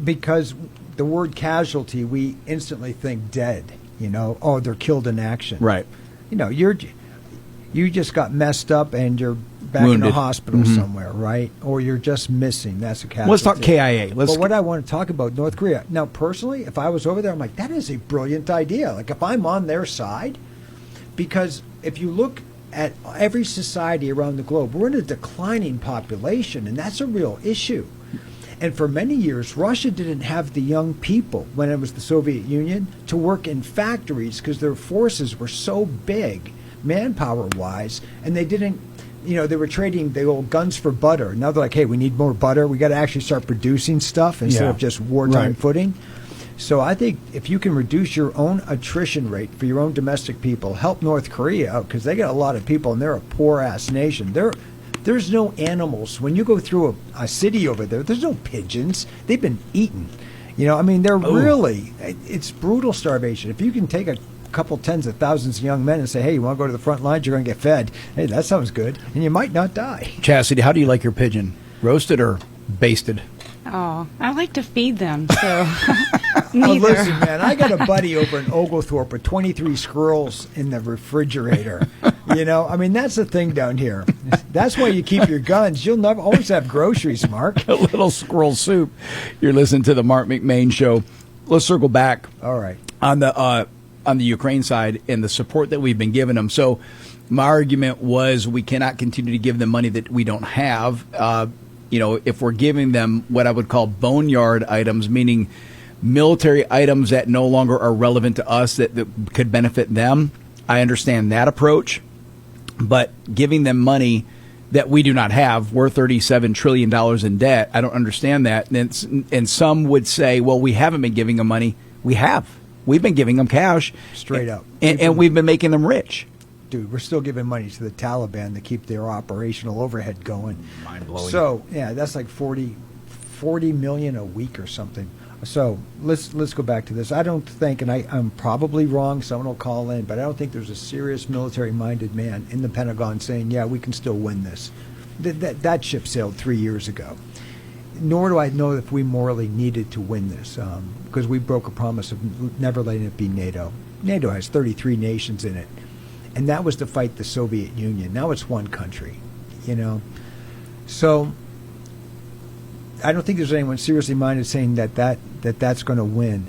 Because the word casualty, we instantly think dead. Oh, they're killed in action. Right. You just got messed up and you're back Wounded. in a hospital somewhere, right? Or you're just missing. That's a casualty. Let's talk KIA. But what I want to talk about, North Korea. Now, personally, if I was over there, I'm like, that is a brilliant idea. Like, if I'm on their side, because if you look at every society around the globe, we're in a declining population, and that's a real issue. And for many years, Russia didn't have the young people, when it was the Soviet Union, to work in factories because their forces were so big, manpower-wise, and they didn't, they were trading the old guns for butter. Now they're like, hey, we need more butter. We got to actually start producing stuff instead of just wartime footing. So I think if you can reduce your own attrition rate for your own domestic people, help North Korea out, because they got a lot of people and they're a poor-ass nation. There's no animals. When you go through a city over there, there's no pigeons. They've been eaten. I mean, they're really, it's brutal starvation. If you can take a couple tens of thousands of young men and say, hey, you want to go to the front lines, you're going to get fed. Hey, that sounds good. And you might not die. Chastity, how do you like your pigeon? Roasted or basted? Oh, I like to feed them, so Well, neither. listen, man, I got a buddy over in Oglethorpe with 23 squirrels in the refrigerator. I mean, that's the thing down here. That's why you keep your guns. You'll never always have groceries, Mark. A little squirrel soup. You're listening to the Marc McMain Show. Let's circle back. All right. On the Ukraine side and the support that we've been giving them. So my argument was we cannot continue to give them money that we don't have. If we're giving them what I would call boneyard items, meaning military items that no longer are relevant to us that could benefit them, I understand that approach. But giving them money that we do not have, we're $37 trillion in debt. I don't understand that. And some would say, well, we haven't been giving them money. We have. We've been giving them cash. Straight up. And we've been making them rich. Dude, we're still giving money to the Taliban to keep their operational overhead going. Mind-blowing. So, yeah, that's like 40 million a week or something. So let's go back to this. I don't think, and I'm probably wrong, someone will call in, but I don't think there's a serious military-minded man in the Pentagon saying, yeah, we can still win this. That ship sailed 3 years ago. Nor do I know if we morally needed to win this, because we broke a promise of never letting it be NATO. NATO has 33 nations in it, and that was to fight the Soviet Union. Now it's one country, So I don't think there's anyone seriously minded saying that's going to win.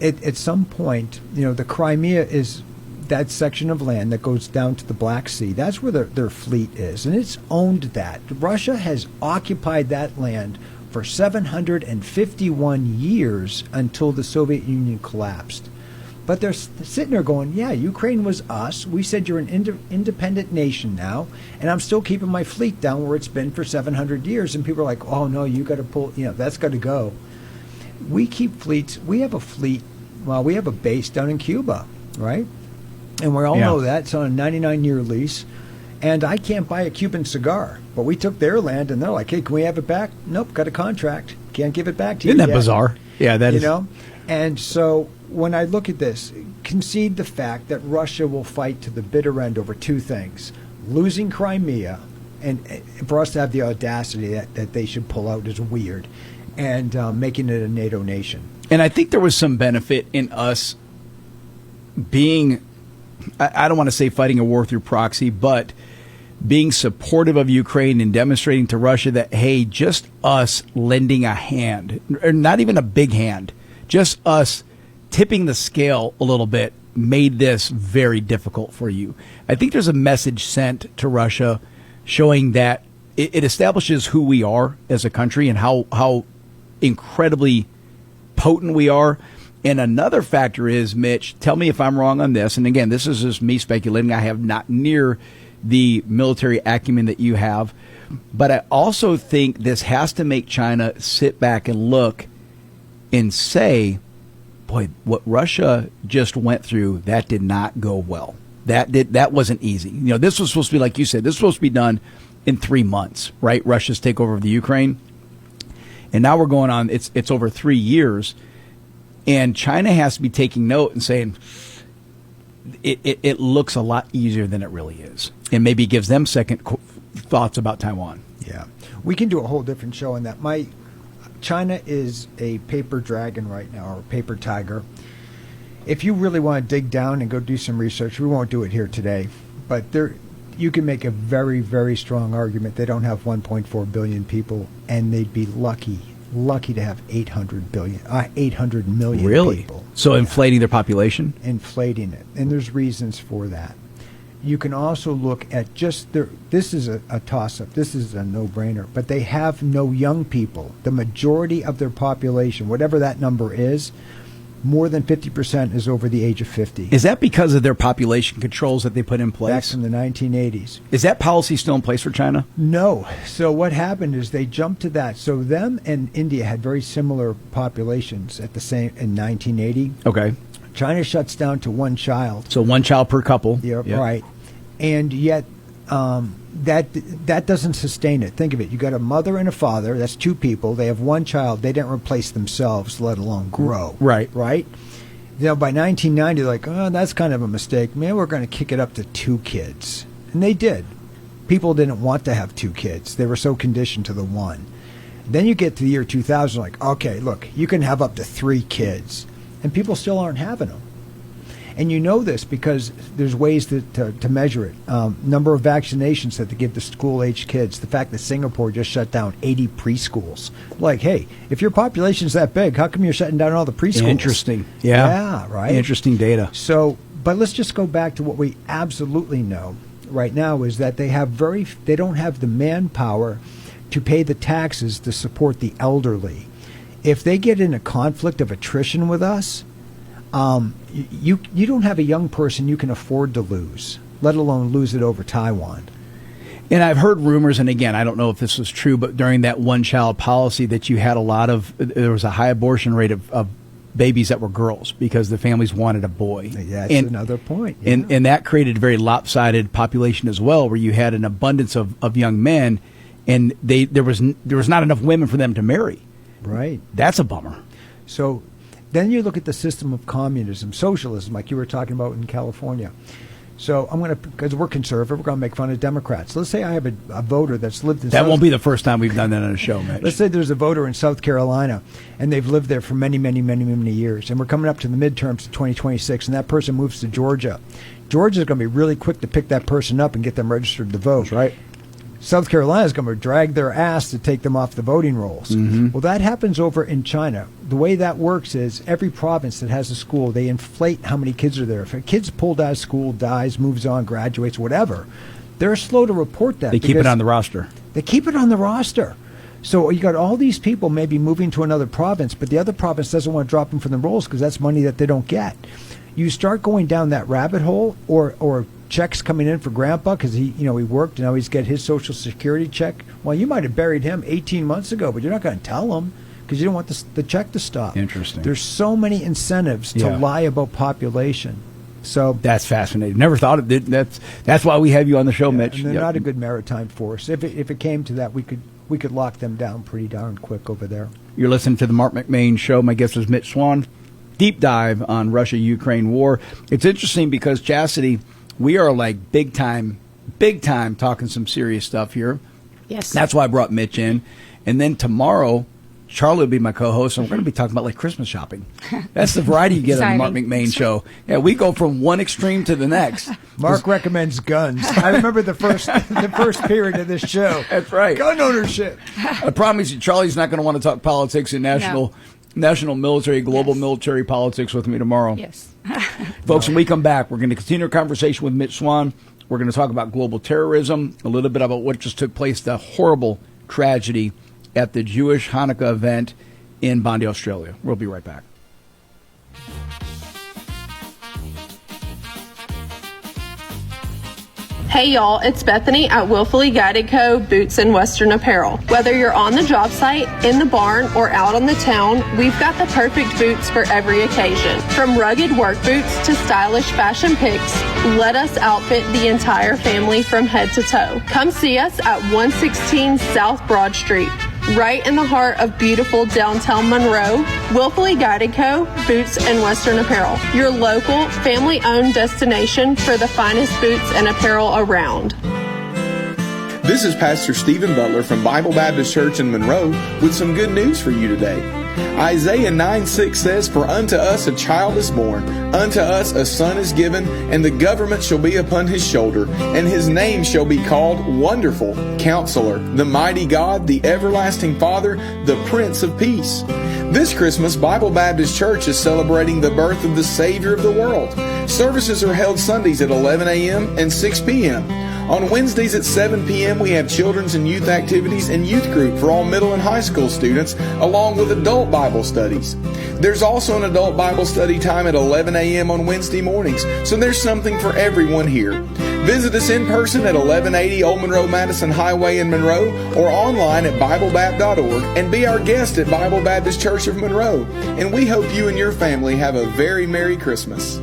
At some point, the Crimea is that section of land that goes down to the Black Sea. That's where their fleet is, and it's owned that. Russia has occupied that land for 751 years until the Soviet Union collapsed. But they're sitting there going, yeah, Ukraine was us. We said you're an independent nation now, and I'm still keeping my fleet down where it's been for 700 years. And people are like, oh, no, you got to pull, that's got to go. We keep fleets. We have a fleet. Well, we have a base down in Cuba, right? And we all know that. It's on a 99-year lease. And I can't buy a Cuban cigar. But we took their land, and they're like, hey, can we have it back? Nope, got a contract. Can't give it back to you. Isn't that bizarre? Yeah, that is. And so when I look at this, concede the fact that Russia will fight to the bitter end over two things: losing Crimea, and for us to have the audacity that they should pull out is weird, and making it a NATO nation. And I think there was some benefit in us being, I don't want to say fighting a war through proxy, but being supportive of Ukraine and demonstrating to Russia that, hey, just us lending a hand, or not even a big hand, just us tipping the scale a little bit made this very difficult for you. I think there's a message sent to Russia showing that it establishes who we are as a country and how incredibly potent we are. And another factor is, Mitch, tell me if I'm wrong on this. And again, this is just me speculating. I have not near the military acumen that you have. But I also think this has to make China sit back and look and say, boy, what Russia just went through, that did not go well. That wasn't easy. This was supposed to be, like you said, this was supposed to be done in 3 months, right? Russia's takeover of the Ukraine. And now we're going on, it's over 3 years. And China has to be taking note and saying, it looks a lot easier than it really is. And maybe gives them second thoughts about Taiwan. Yeah. We can do a whole different show on that. China is a paper dragon right now, or a paper tiger. If you really want to dig down and go do some research, we won't do it here today, but you can make a very, very strong argument they don't have 1.4 billion people, and they'd be lucky to have 800 million really? People. So inflating their population? Inflating it. And there's reasons for that. You can also look at this is a toss-up. This is a no-brainer. But they have no young people. The majority of their population, whatever that number is, more than 50% is over the age of 50. Is that because of their population controls that they put in place? Back from the 1980s. Is that policy still in place for China? No. So what happened is they jumped to that. So them and India had very similar populations at the same in 1980. Okay. China shuts down to one child. So one child per couple. Yeah, right. And yet that doesn't sustain it. Think of it. You got a mother and a father. That's two people. They have one child. They didn't replace themselves, let alone grow. Right. Right? By 1990, like, oh, that's kind of a mistake. Man, we're going to kick it up to 2 kids. And they did. People didn't want to have 2 kids. They were so conditioned to the one. Then you get to the year 2000, like, okay, look, you can have up to 3 kids. And people still aren't having them. And you know this because there's ways to measure it. Number of vaccinations that they give to school-age kids. The fact that Singapore just shut down 80 preschools. Like, hey, if your population's that big, how come you're shutting down all the preschools? Interesting. Yeah, right? Interesting data. So, but let's just go back to what we absolutely know right now is that they don't have the manpower to pay the taxes to support the elderly. If they get in a conflict of attrition with us, you don't have a young person you can afford to lose, let alone lose it over Taiwan. And I've heard rumors, and again, I don't know if this was true, but during that one-child policy that you had there was a high abortion rate of babies that were girls because the families wanted a boy. That's another point. Yeah. And that created a very lopsided population as well, where you had an abundance of young men, and there was not enough women for them to marry. Right. That's a bummer. So then you look at the system of communism, socialism, like you were talking about in California. So because we're conservative, we're going to make fun of Democrats. Let's say I have a voter that's lived in That won't be the first time we've done that on a show, Mitch. Let's say there's a voter in South Carolina, and they've lived there for many, many, many, many years. And we're coming up to the midterms of 2026, and that person moves to Georgia. Georgia's going to be really quick to pick that person up and get them registered to vote. That's right. South Carolina's going to drag their ass to take them off the voting rolls. Mm-hmm. Well, that happens over in China. The way that works is every province that has a school, they inflate how many kids are there. If a kid's pulled out of school, dies, moves on, graduates, whatever, they're slow to report that. They keep it on the roster. They keep it on the roster. So you got all these people maybe moving to another province, but the other province doesn't want to drop them from the rolls because that's money that they don't get. You start going down that rabbit hole, or checks coming in for grandpa because he worked and now he's got his Social Security check. Well, you might have buried him 18 months ago, but you're not going to tell him because you don't want the check to stop. Interesting. There's so many incentives to lie about population. So that's fascinating. Never thought of it. That's why we have you on the show, Mitch. And they're not a good maritime force. If it came to that, we could lock them down pretty darn quick over there. You're listening to the Marc McMain Show. My guest is Mitch Swan. Deep dive on Russia-Ukraine war. It's interesting because Chastity, we are like big time talking some serious stuff here. Yes. That's why I brought Mitch in. And then tomorrow, Charlie will be my co-host, and we're going to be talking about like Christmas shopping. That's the variety you get on the Marc McMain Show. Yeah, we go from one extreme to the next. Mark recommends guns. I remember the first period of this show. That's right. Gun ownership. I promise you, Charlie's not going to want to talk politics and national military, global military politics with me tomorrow. Yes. Folks, when we come back, we're going to continue our conversation with Mitch Swan. We're going to talk about global terrorism, a little bit about what just took place, the horrible tragedy at the Jewish Hanukkah event in Bondi, Australia. We'll be right back. Hey y'all, it's Bethany at Willfully Guided Co. Boots and Western Apparel. Whether you're on the job site, in the barn, or out on the town, we've got the perfect boots for every occasion. From rugged work boots to stylish fashion picks, let us outfit the entire family from head to toe. Come see us at 116 South Broad Street, right in the heart of beautiful downtown Monroe. Willfully Guided Co. Boots and Western Apparel, your local, family-owned destination for the finest boots and apparel around. This is Pastor Stephen Butler from Bible Baptist Church in Monroe with some good news for you today. Isaiah 9:6 says, "For unto us a child is born, unto us a son is given, and the government shall be upon his shoulder, and his name shall be called Wonderful, Counselor, the Mighty God, the Everlasting Father, the Prince of Peace." This Christmas, Bible Baptist Church is celebrating the birth of the Savior of the world. Services are held Sundays at 11 a.m. and 6 p.m. On Wednesdays at 7 p.m., we have children's and youth activities and youth group for all middle and high school students, along with adult Bible studies. There's also an adult Bible study time at 11 a.m. on Wednesday mornings, so there's something for everyone here. Visit us in person at 1180 Old Monroe-Madison Highway in Monroe or online at BibleBap.org and be our guest at Bible Baptist Church of Monroe. And we hope you and your family have a very Merry Christmas.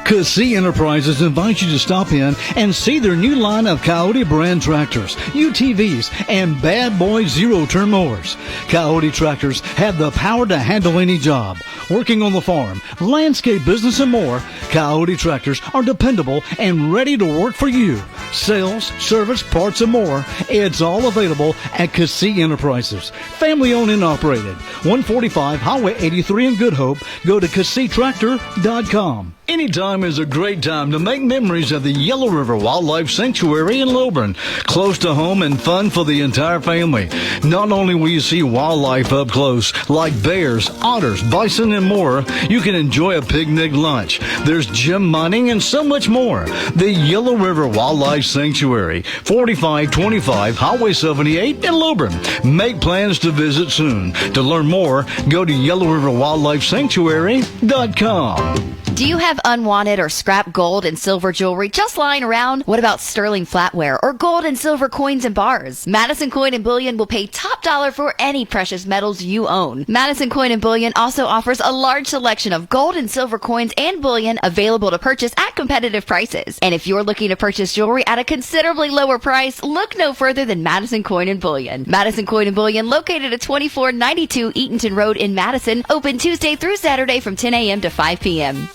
Cassie Enterprises invites you to stop in and see their new line of Coyote brand tractors, UTVs, and Bad Boy zero-turn mowers. Coyote tractors have the power to handle any job. Working on the farm, landscape business, and more, Coyote tractors are dependable and ready to work for you. Sales, service, parts, and more. It's all available at Cassie Enterprises. Family owned and operated. 145 Highway 83 in Good Hope. Go to CassieTractor.com. Anytime is a great time to make memories of the Yellow River Wildlife Sanctuary in Lilburn. Close to home and fun for the entire family. Not only will you see wildlife up close, like bears, otters, bison, and more, you can enjoy a picnic lunch. There's gem mining and so much more. The Yellow River Wildlife Sanctuary, 4525 Highway 78 in Lilburn. Make plans to visit soon. To learn more, go to YellowRiverWildlifeSanctuary.com. Do you have unwanted or scrap gold and silver jewelry just lying around? What about sterling flatware or gold and silver coins and bars? Madison Coin and Bullion will pay top dollar for any precious metals you own. Madison Coin and Bullion also offers a large selection of gold and silver coins and bullion available to purchase at competitive prices. And if you're looking to purchase jewelry at a considerably lower price, look no further than Madison Coin and Bullion. Madison Coin and Bullion, located at 2492 Eatonton Road in Madison, open Tuesday through Saturday from 10 a.m. to 5 p.m.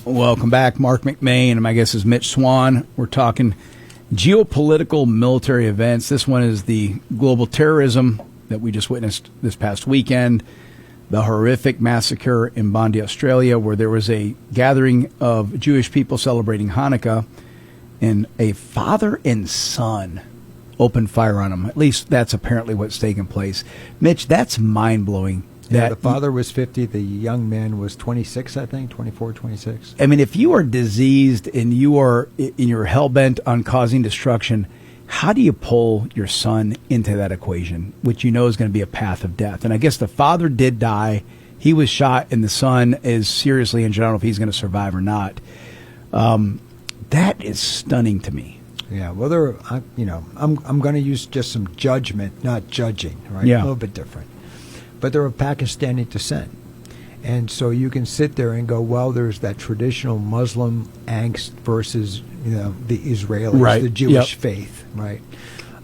Welcome back. Marc McMain, and my guest is Mitch Swan. We're talking geopolitical military events. This one is the global terrorism that we just witnessed this past weekend, the horrific massacre in Bondi, Australia, where there was a gathering of Jewish people celebrating Hanukkah, and a father and son opened fire on them. At least that's apparently what's taken place. Mitch, that's mind-blowing. Yeah, the father was 50. The young man was 26, I think, 24, 26. I mean, if you are diseased and you're hell-bent on causing destruction, how do you pull your son into that equation, which you know is going to be a path of death? And I guess the father did die. He was shot, and the son is seriously injured. I don't know if he's going to survive or not. That is stunning to me. Yeah, well, I'm going to use just some judgment, not judging, right? Yeah. A little bit different. But they're of Pakistani descent. And so you can sit there and go, well, there's that traditional Muslim angst versus, the Israelis, right. the Jewish faith, right?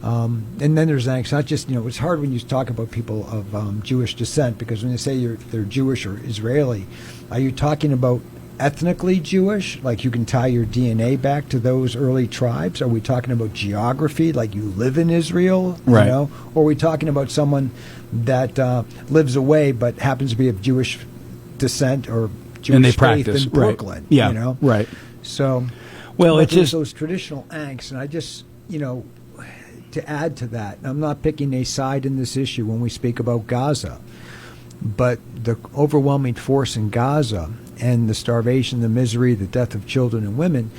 And then there's angst, not just, it's hard when you talk about people of Jewish descent, because when you say they're Jewish or Israeli, are you talking about ethnically Jewish, like you can tie your DNA back to those early tribes? Are we talking about geography, like you live in Israel, right. Or are we talking about someone that lives away but happens to be of Jewish descent or Jewish and they faith practice in Brooklyn? Right. Yeah, right. So, well, it's just those traditional angst, and I just, to add to that, I'm not picking a side in this issue when we speak about Gaza, but the overwhelming force in Gaza and the starvation, the misery, the death of children and women,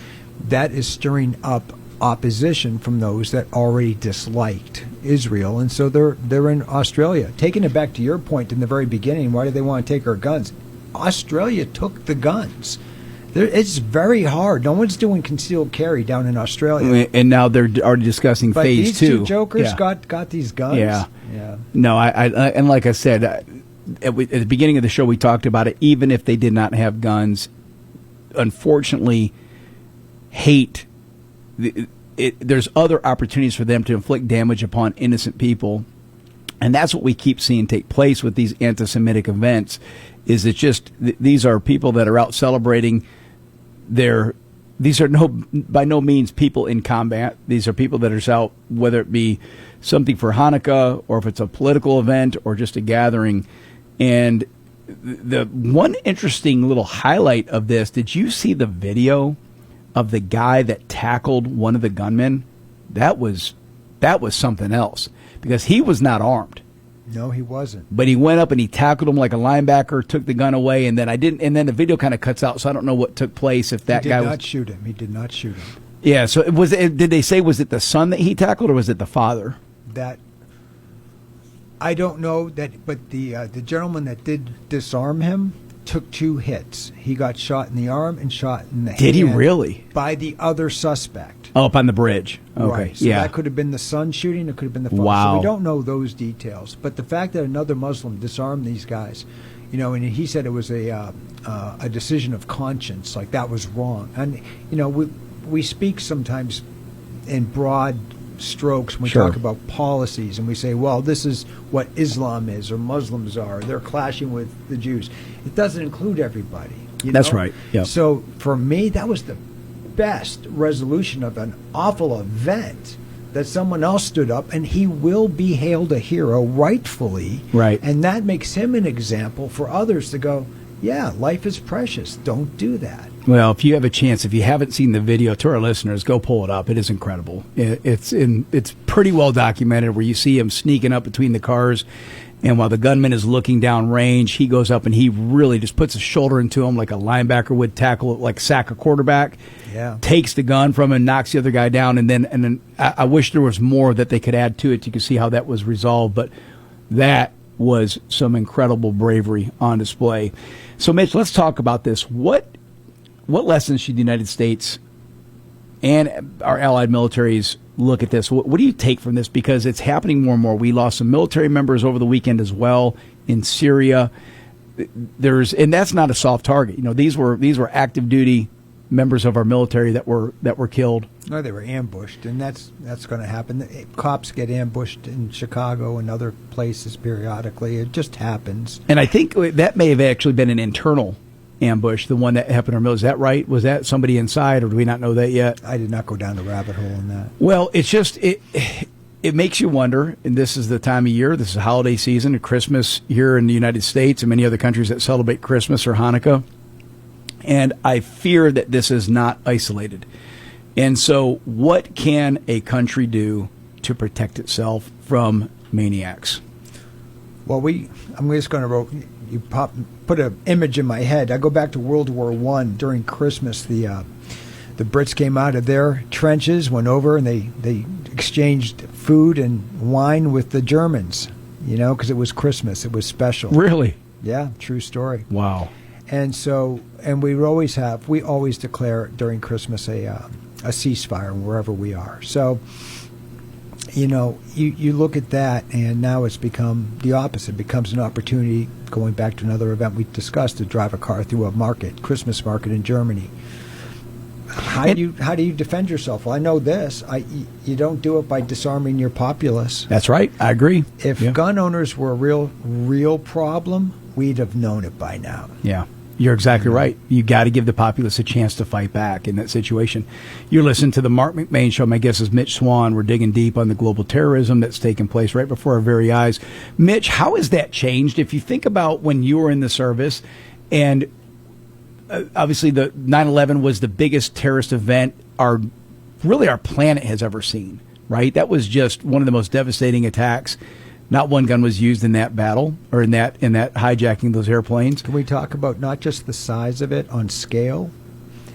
that is stirring up opposition from those that already disliked Israel, and so they're in Australia. Taking it back to your point in the very beginning, why do they want to take our guns? Australia took the guns. It's very hard. No one's doing concealed carry down in Australia, and now they're already discussing but phase these 2. Two jokers Yeah. got these guns. Yeah. No, I and like I said, at the beginning of the show, we talked about it. Even if they did not have guns, unfortunately, hate. There's other opportunities for them to inflict damage upon innocent people, and that's what we keep seeing take place with these anti-Semitic events. Is it's just these are people that are out celebrating these are by no means people in combat. These are people that are out, whether it be something for Hanukkah or if it's a political event or just a gathering. And the one interesting little highlight of this, did you see the video of the guy that tackled one of the gunmen? That was something else, because he was not armed. No, he wasn't. But he went up and he tackled him like a linebacker, took the gun away, and then the video kind of cuts out, so I don't know what took place. If that guy did not shoot him. He did not shoot him. Yeah. So did they say, was it the son that he tackled or was it the father? That I don't know that, but the gentleman that did disarm him took 2 hits. He got shot in the arm and shot in the hand. Did he really? By the other suspect. Oh, up on the bridge. Okay. Right. So that could have been the son shooting. It could have been the father. Wow. So we don't know those details. But the fact that another Muslim disarmed these guys and he said it was a decision of conscience, like that was wrong. And we speak sometimes in broad strokes when we talk about policies, and we say, well, this is what Islam is or Muslims are. They're clashing with the Jews. It doesn't include everybody. That's right. Yeah. So for me, that was the best resolution of an awful event, that someone else stood up, and he will be hailed a hero rightfully. Right. And that makes him an example for others to go, yeah, life is precious. Don't do that. Well, if you have a chance, if you haven't seen the video, to our listeners, go pull it up. It is incredible. It's pretty well documented, where you see him sneaking up between the cars, and while the gunman is looking down range, he goes up and he really just puts a shoulder into him like a linebacker would tackle, like sack a quarterback. Yeah. Takes the gun from him, knocks the other guy down, and then I wish there was more that they could add to it. You could see how that was resolved, but that was some incredible bravery on display. So, Mitch, let's talk about this. What lessons should the United States and our allied militaries look at this? What do you take from this? Because it's happening more and more. We lost some military members over the weekend as well in Syria. And that's not a soft target. These were active duty members of our military that were killed. No, they were ambushed, and that's going to happen. Cops get ambushed in Chicago and other places periodically. It just happens. And I think that may have actually been an internal ambush, the one that happened in our mill. Is that right? Was that somebody inside, or do we not know that yet? I did not go down the rabbit hole in that. Well, it's just it makes you wonder, and this is the time of year, this is holiday season, Christmas here in the United States and many other countries that celebrate Christmas or Hanukkah. And I fear that this is not isolated. And so what can a country do to protect itself from maniacs? Well, I'm just going to put an image in my head. I go back to World War I. During Christmas, the Brits came out of their trenches, went over, and they exchanged food and wine with the Germans, because it was Christmas. It was special. Really? Yeah, true story. Wow. And so, we always declare during Christmas a ceasefire wherever we are. So, you look at that, and now it's become the opposite. It becomes an opportunity, going back to another event we discussed, to drive a car through a Christmas market in Germany. How do you defend yourself? Well, I know this. You don't do it by disarming your populace. That's right. I agree. If gun owners were a real problem, we'd have known it by now. Yeah. You're exactly right. You got to give the populace a chance to fight back in that situation. You're listening to the Marc McMain Show. My guest is Mitch Swan. We're digging deep on the global terrorism that's taking place right before our very eyes. Mitch, how has that changed? If you think about when you were in the service, and obviously the 9/11 was the biggest terrorist event our planet has ever seen, right? That was just one of the most devastating attacks. Not one gun was used in that battle or in that hijacking those airplanes. Can we talk about not just the size of it on scale?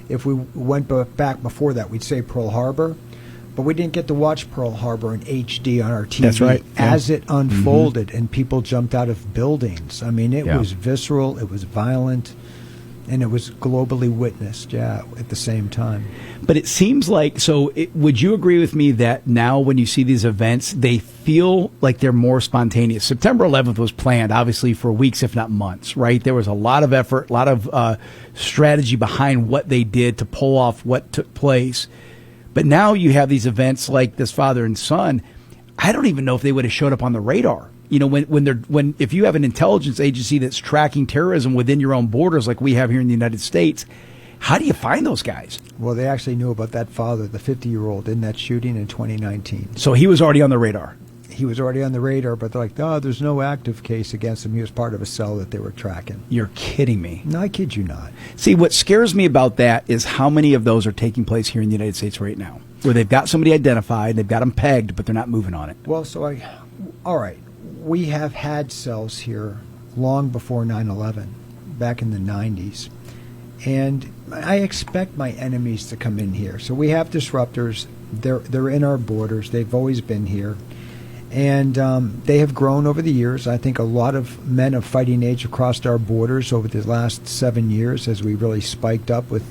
If we went back before that, we'd say Pearl Harbor, but we didn't get to watch Pearl Harbor in HD on our TV. That's right. As it unfolded and people jumped out of buildings. I mean, it was visceral, it was violent, and it was globally witnessed, at the same time. But it seems like, would you agree with me that now when you see these events, they feel like they're more spontaneous? September 11th was planned, obviously, for weeks, if not months, right? There was a lot of effort, a lot of strategy behind what they did to pull off what took place. But now you have these events like this father and son. I don't even know if they would have showed up on the radar. If you have an intelligence agency that's tracking terrorism within your own borders, like we have here in the United States, how do you find those guys? Well, they actually knew about that father, the 50-year-old, in that shooting in 2019. So he was already on the radar. He was already on the radar, but they're like, there's no active case against him. He was part of a cell that they were tracking. You're kidding me. No, I kid you not. See, what scares me about that is how many of those are taking place here in the United States right now, where they've got somebody identified, they've got them pegged, but they're not moving on it. Well, all right. We have had cells here long before 9/11, back in the 90s. And I expect my enemies to come in here. So we have disruptors. They're in our borders. They've always been here. And they have grown over the years. I think a lot of men of fighting age have crossed our borders over the last 7 years as we really spiked up with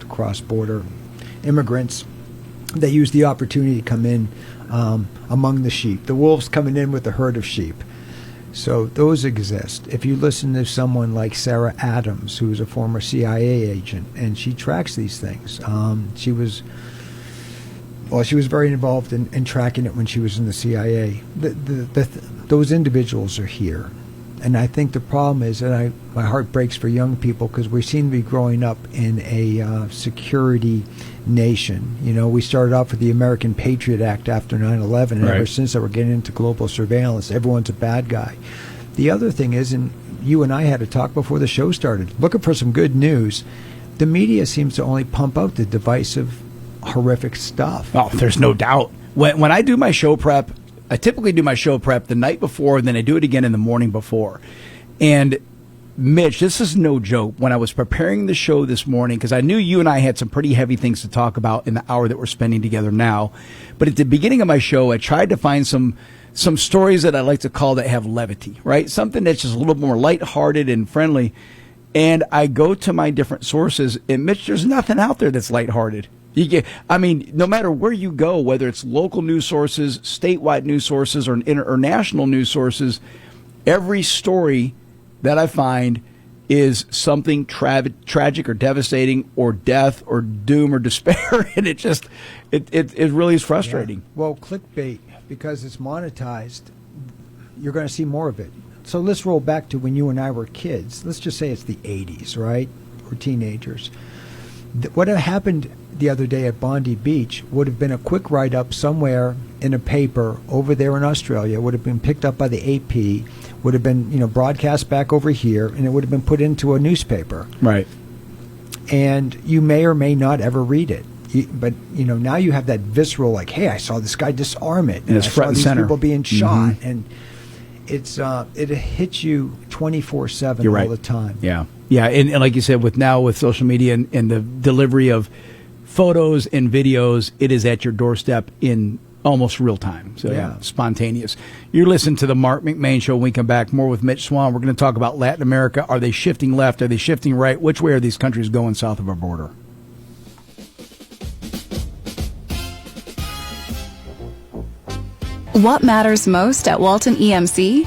cross-border immigrants. They use the opportunity to come in among the sheep. The wolves coming in with a herd of sheep. So those exist. If you listen to someone like Sarah Adams, who's a former CIA agent, and she tracks these things. She was very involved in tracking it when she was in the CIA. Those individuals are here. And I think the problem is that my heart breaks for young people because we seem to be growing up in a security nation. You know, we started off with the American Patriot Act after 9/11, and ever since that we're getting into global surveillance. Everyone's a bad guy. The other thing is, and you and I had a talk before the show started, looking for some good news, the media seems to only pump out the divisive, horrific stuff. Oh, there's no doubt. When I do my show prep, I typically do my show prep the night before, and then I do it again in the morning before. And Mitch, this is no joke. When I was preparing the show this morning, because I knew you and I had some pretty heavy things to talk about in the hour that we're spending together now, but at the beginning of my show, I tried to find some stories that I like to call that have levity, right? Something that's just a little more lighthearted and friendly. And I go to my different sources, and Mitch, there's nothing out there that's lighthearted. No matter where you go, whether it's local news sources, statewide news sources, or national news sources, every story that I find is something tragic or devastating or death or doom or despair, and it really is frustrating. Yeah. Well, clickbait, because it's monetized, you're going to see more of it. So let's roll back to when you and I were kids. Let's just say it's the 80s, right? Or teenagers. What happened the other day at Bondi Beach would have been a quick write-up somewhere in a paper over there in Australia, would have been picked up by the AP, would have been broadcast back over here, and it would have been put into a newspaper. Right. And you may or may not ever read it. But now you have that visceral, like, hey, I saw this guy disarm it, and it's front and center. People being shot, and it hits you 24/7 all the time. Yeah, and like you said, with social media and the delivery of photos and videos, it is at your doorstep in almost real time. So spontaneous. You're listening to the Marc McMain Show. When we come back, more with Mitch Swan. We're going to talk about Latin America. Are they shifting left? Are they shifting right? Which way are these countries going south of our border? What matters most at Walton EMC?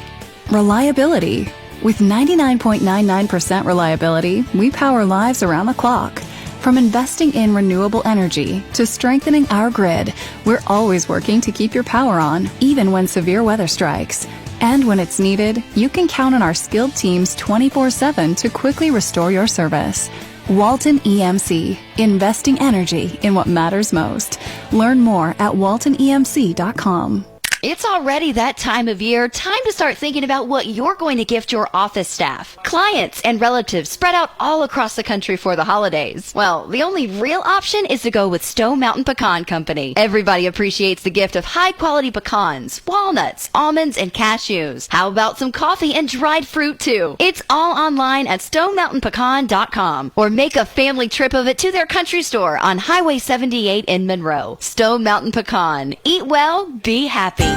Reliability. With 99.99% reliability, we power lives around the clock. From investing in renewable energy to strengthening our grid, we're always working to keep your power on, even when severe weather strikes. And when it's needed, you can count on our skilled teams 24/7 to quickly restore your service. Walton EMC, investing energy in what matters most. Learn more at waltonemc.com. It's already that time of year. Time to start thinking about what you're going to gift your office staff, clients, and relatives spread out all across the country for the holidays. Well, the only real option is to go with Stone Mountain Pecan Company. Everybody appreciates the gift of high-quality pecans, walnuts, almonds, and cashews. How about some coffee and dried fruit, too? It's all online at stonemountainpecan.com, or make a family trip of it to their country store on Highway 78 in Monroe. Stone Mountain Pecan. Eat well, be happy.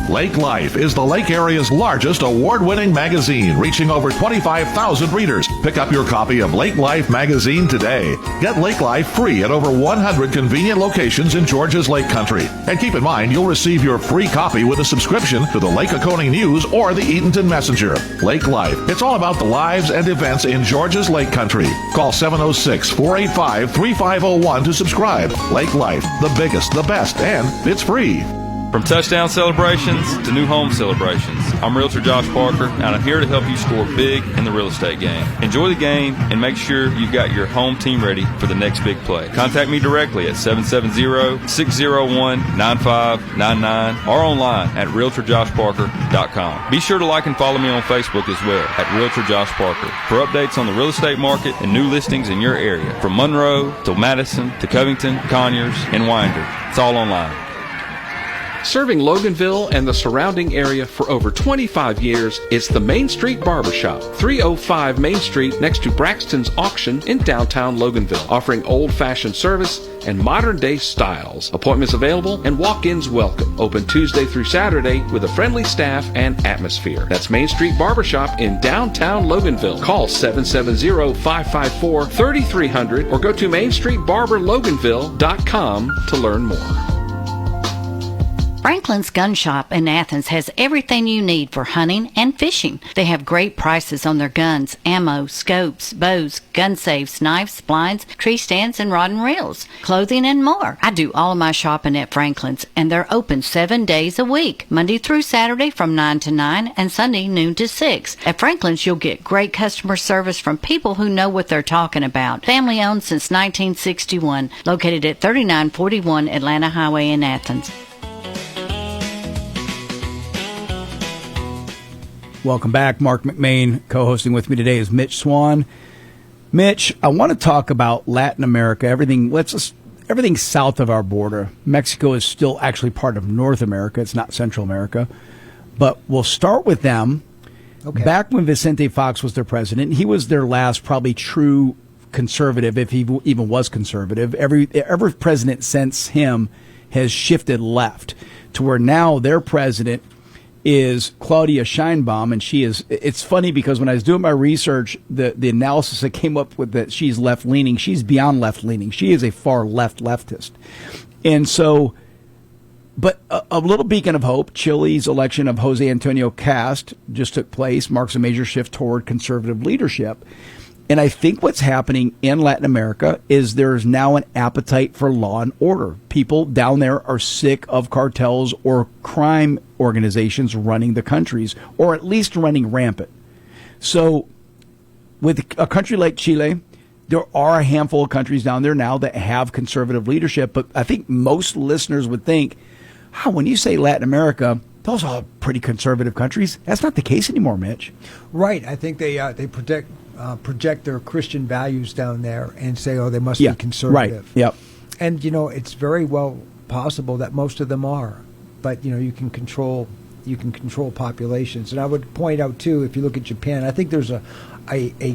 Lake Life is the Lake Area's largest award-winning magazine, reaching over 25,000 readers. Pick up your copy of Lake Life magazine today. Get Lake Life free at over 100 convenient locations in Georgia's Lake Country. And keep in mind, you'll receive your free copy with a subscription to the Lake Oconee News or the Eatonton Messenger. Lake Life. It's all about the lives and events in Georgia's Lake Country. Call 706-485-3501 to subscribe. Lake Life, the biggest, the best, and it's free. From touchdown celebrations to new home celebrations, I'm Realtor Josh Parker, and I'm here to help you score big in the real estate game. Enjoy the game and make sure you've got your home team ready for the next big play. Contact me directly at 770-601-9599 or online at RealtorJoshParker.com. Be sure to like and follow me on Facebook as well at Realtor Josh Parker for updates on the real estate market and new listings in your area, from Monroe to Madison to Covington, Conyers, and Winder. It's all online. Serving Loganville and the surrounding area for over 25 years, it's the Main Street Barbershop, 305 Main Street next to Braxton's Auction in downtown Loganville, offering old-fashioned service and modern-day styles. Appointments available and walk-ins welcome. Open Tuesday through Saturday with a friendly staff and atmosphere. That's Main Street Barbershop in downtown Loganville. Call 770-554-3300 or go to mainstreetbarberloganville.com to learn more. Franklin's Gun Shop in Athens has everything you need for hunting and fishing. They have great prices on their guns, ammo, scopes, bows, gun safes, knives, blinds, tree stands, and rod and reels, clothing, and more. I do all of my shopping at Franklin's, and they're open 7 days a week, Monday through Saturday from 9 to 9 and Sunday noon to 6. At Franklin's, you'll get great customer service from people who know what they're talking about. Family owned since 1961, located at 3941 Atlanta Highway in Athens. Welcome back. Marc McMain co-hosting with me today is Mitch Swan. Mitch, I want to talk about Latin America, everything south of our border. Mexico is still actually part of North America. It's not Central America. But we'll start with them. Okay. Back when Vicente Fox was their president, he was their last probably true conservative, if he even was conservative. Every president since him has shifted left to where now their president is Claudia Sheinbaum, and it's funny because when I was doing my research, the analysis that came up with that she's left-leaning, she's beyond left-leaning. She is a far leftist. And so, but a little beacon of hope, Chile's election of Jose Antonio Cast just took place, marks a major shift toward conservative leadership. And I think what's happening in Latin America is there's now an appetite for law and order. People down there are sick of cartels or crime organizations running the countries, or at least running rampant. So with a country like Chile, there are a handful of countries down there now that have conservative leadership. But I think most listeners would think, when you say Latin America, those are pretty conservative countries. That's not the case anymore, Mitch. Right. I think they project their Christian values down there and say, they must be conservative. Right. Yep. And, it's very well possible that most of them are. But, you can control populations. And I would point out, too, if you look at Japan, I think there's a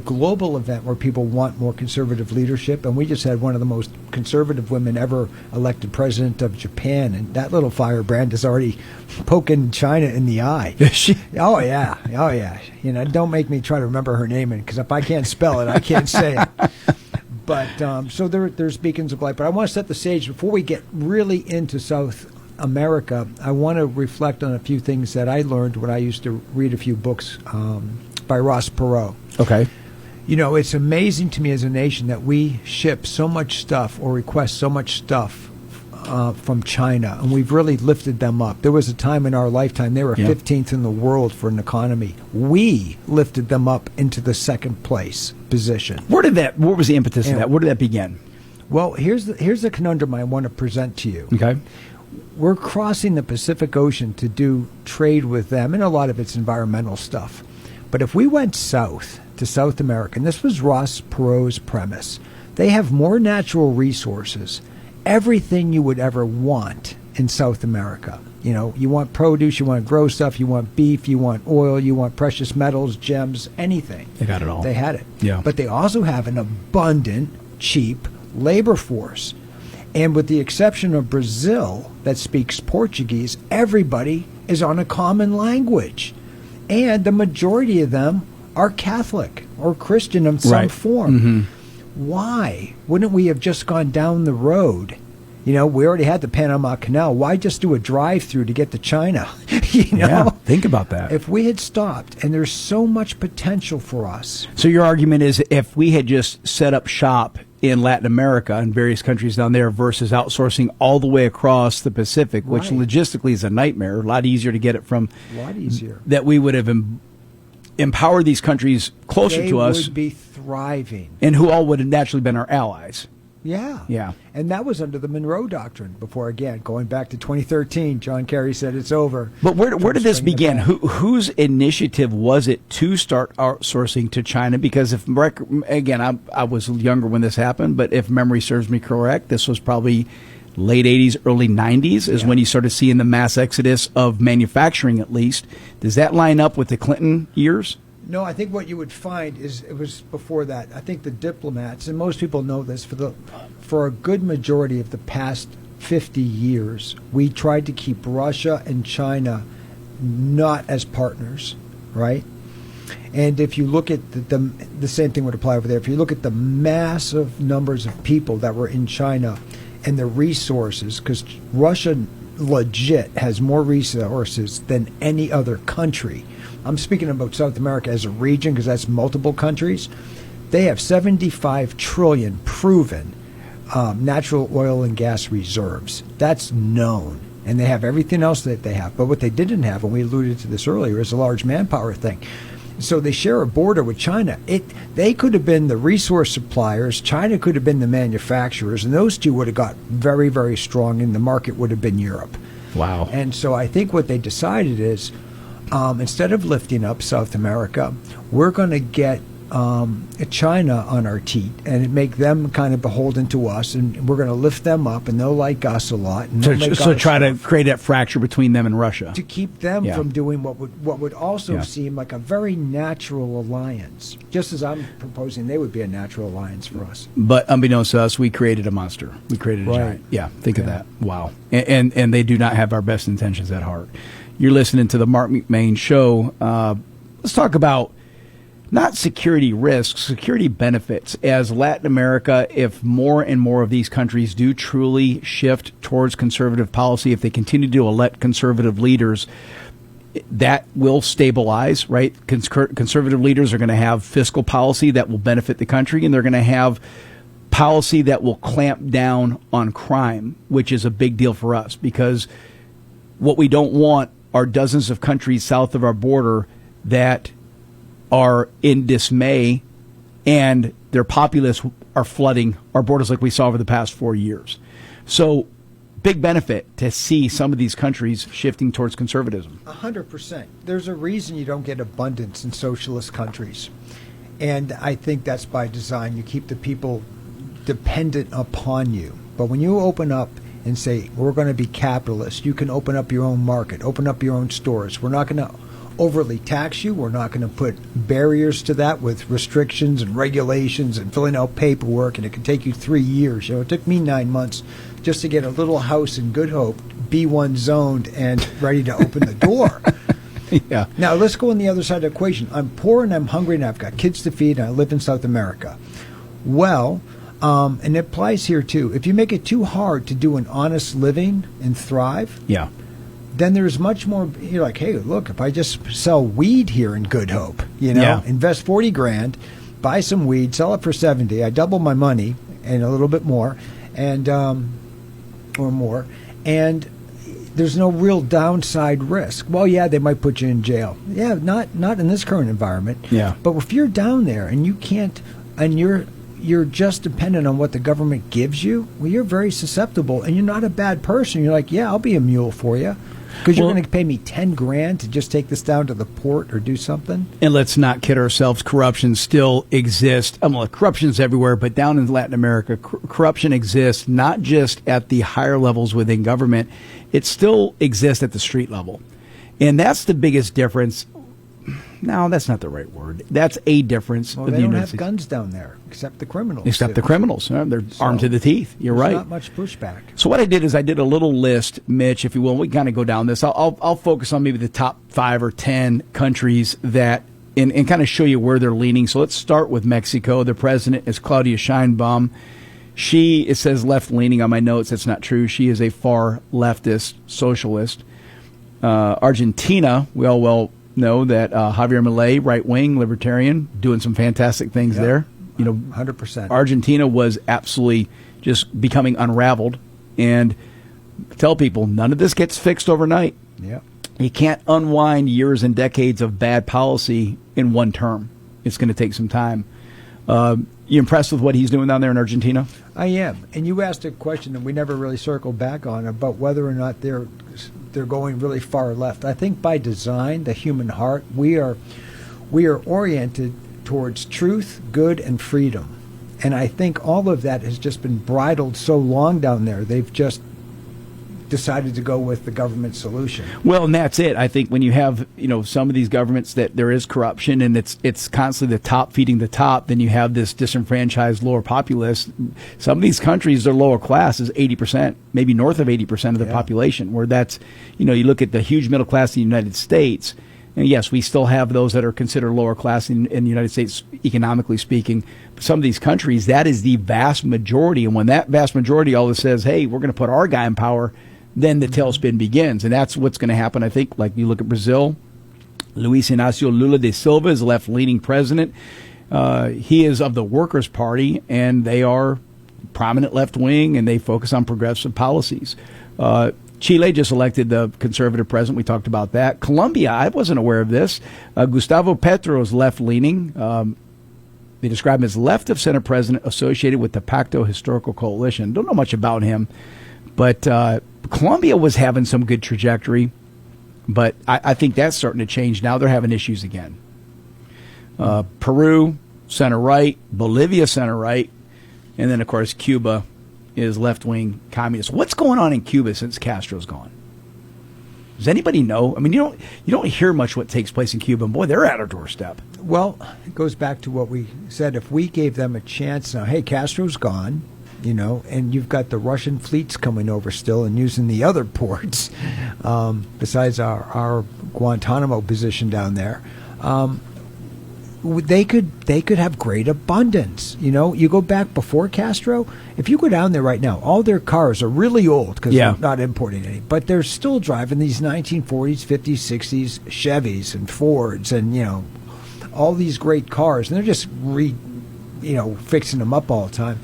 global event where people want more conservative leadership. And we just had one of the most conservative women ever elected president of Japan. And that little firebrand is already poking China in the eye. Oh, yeah. Don't make me try to remember her name, because if I can't spell it, I can't say it. But so there's beacons of light. But I want to set the stage before we get really into South America. I want to reflect on a few things that I learned when I used to read a few books by Ross Perot. Okay. It's amazing to me as a nation that we ship so much stuff or request so much stuff from China, and we've really lifted them up. There was a time in our lifetime they were 15th in the world for an economy. We lifted them up into the second place position. What was the impetus of that? Where did that begin? Well, here's the conundrum I want to present to you. Okay. We're crossing the Pacific Ocean to do trade with them, and a lot of it's environmental stuff. But if we went south to South America, and this was Ross Perot's premise, they have more natural resources, everything you would ever want in South America. You want produce, you want to grow stuff, you want beef, you want oil, you want precious metals, gems, anything. They got it all. They had it. Yeah. But they also have an abundant, cheap labor force. And with the exception of Brazil, that speaks Portuguese, everybody is on a common language. And the majority of them are Catholic or Christian of some form. Mm-hmm. Why wouldn't we have just gone down the road? We already had the Panama Canal. Why just do a drive-through to get to China? Yeah, think about that. If we had stopped, and there's so much potential for us. So your argument is if we had just set up shop in Latin America and various countries down there versus outsourcing all the way across the Pacific, which logistically is a nightmare, a lot easier to get it from. A lot easier. That we would have empowered these countries closer to us. They would be thriving. And who all would have naturally been our allies. Yeah. Yeah. And that was under the Monroe Doctrine before, again, going back to 2013, John Kerry said it's over. But where did this begin? Whose initiative was it to start outsourcing to China? Because again, I was younger when this happened, but if memory serves me correct, this was probably late 80s, early 90s is when you started seeing the mass exodus of manufacturing, at least. Does that line up with the Clinton years? No, I think what you would find is it was before that. I think the diplomats, and most people know this, for a good majority of the past 50 years, we tried to keep Russia and China not as partners, right? And if you look at the same thing would apply over there. If you look at the massive numbers of people that were in China and the resources, because Russia legit has more resources than any other country. I'm speaking about South America as a region because that's multiple countries. They have 75 trillion proven natural oil and gas reserves. That's known. And they have everything else that they have. But what they didn't have, and we alluded to this earlier, is a large manpower thing. So they share a border with China. They could have been the resource suppliers. China could have been the manufacturers. And those two would have got very, very strong, and the market would have been Europe. Wow. And so I think what they decided is, instead of lifting up South America, we're going to get China on our teat and make them kind of beholden to us, and we're going to lift them up, and they'll like us a lot. And So try to create that fracture between them and Russia to keep them from doing what would also seem like a very natural alliance. Just as I'm proposing, they would be a natural alliance for us. But unbeknownst to us, we created a monster. We created a giant. Yeah, think of that. Wow. And they do not have our best intentions at heart. You're listening to the Marc McMain Show. Let's talk about not security risks, security benefits. As Latin America, if more and more of these countries do truly shift towards conservative policy, if they continue to elect conservative leaders, that will stabilize, right? Conservative leaders are going to have fiscal policy that will benefit the country, and they're going to have policy that will clamp down on crime, which is a big deal for us, because what we don't want are dozens of countries south of our border that are in dismay, and their populace are flooding our borders like we saw over the past 4 years. So, big benefit to see some of these countries shifting towards conservatism. 100%. There's a reason you don't get abundance in socialist countries. And I think that's by design. You keep the people dependent upon you. But when you open up and say, we're going to be capitalist, you can open up your own market, open up your own stores. We're not going to overly tax you. We're not going to put barriers to that with restrictions and regulations and filling out paperwork, and it can take you 3 years. It took me 9 months just to get a little house in Good Hope, B1 zoned and ready to open the door. Yeah. Now, let's go on the other side of the equation. I'm poor and I'm hungry and I've got kids to feed and I live in South America. Well, and it applies here too. If you make it too hard to do an honest living and thrive, then there's much more. You're like, hey, look, if I just sell weed here in Good Hope, invest 40 grand, buy some weed, sell it for 70, I double my money and a little bit more, and or more, and there's no real downside risk. Well, yeah, they might put you in jail. Yeah, not in this current environment. Yeah. But if you're down there and you can't, and you're just dependent on what the government gives you, well, you're very susceptible, and you're not a bad person. You're like, yeah, I'll be a mule for you. Because you're going to pay me 10 grand to just take this down to the port or do something? And let's not kid ourselves. Corruption still exists. Corruption's everywhere, but down in Latin America, corruption exists not just at the higher levels within government. It still exists at the street level. And that's the biggest difference. No, that's not the right word. That's a difference. Well, they don't have guns down there, except the criminals. Except the criminals. They're armed to the teeth. You're right. Not much pushback. So what I did is I did a little list, Mitch, if you will. We kind of go down this. I'll focus on maybe the top 5 or 10 countries that, and kind of show you where they're leaning. So let's start with Mexico. The president is Claudia Sheinbaum. It says left-leaning on my notes. That's not true. She is a far leftist socialist. Argentina, we all well know that Javier Milei, right-wing libertarian, doing some fantastic things there. 100%. Argentina was absolutely just becoming unraveled, and tell people none of this gets fixed overnight. Yeah, you can't unwind years and decades of bad policy in one term. It's going to take some time. You impressed with what he's doing down there in Argentina? I am. And you asked a question that we never really circled back on about whether or not they're going really far left. I think by design, the human heart, we are oriented towards truth, good, and freedom. And I think all of that has just been bridled so long down there. They've just decided to go with the government solution. Well, and that's it. I think when you have, some of these governments that there is corruption and it's constantly the top feeding the top, then you have this disenfranchised lower populace. Some of these countries, their lower class is 80%, maybe north of 80% of the population, where that's, you look at the huge middle class in the United States, and yes, we still have those that are considered lower class in the United States, economically speaking. But some of these countries, that is the vast majority. And when that vast majority all says, hey, we're going to put our guy in power, then the tailspin begins. And that's what's going to happen, I think. Like you look at Brazil, Luis Inácio Lula da Silva is left-leaning president. He is of the Workers' Party, and they are prominent left-wing, and they focus on progressive policies. Chile just elected the conservative president. We talked about that. Colombia, I wasn't aware of this. Gustavo Petro is left-leaning. They describe him as left-of-center president associated with the Pacto Historical Coalition. Don't know much about him, but Colombia was having some good trajectory, but I think that's starting to change now. They're having issues again. Peru, center-right. Bolivia, center-right. And then, of course, Cuba is left-wing communist. What's going on in Cuba since Castro's gone? Does anybody know? I mean, you don't hear much what takes place in Cuba. And boy, they're at our doorstep. Well, it goes back to what we said. If we gave them a chance now, hey, Castro's gone, and you've got the Russian fleets coming over still and using the other ports besides our Guantanamo position down there. They could have great abundance. You go back before Castro, if you go down there right now, all their cars are really old because they're not importing any, but they're still driving these 1940s, 50s, 60s Chevys and Fords and, all these great cars, and they're just fixing them up all the time.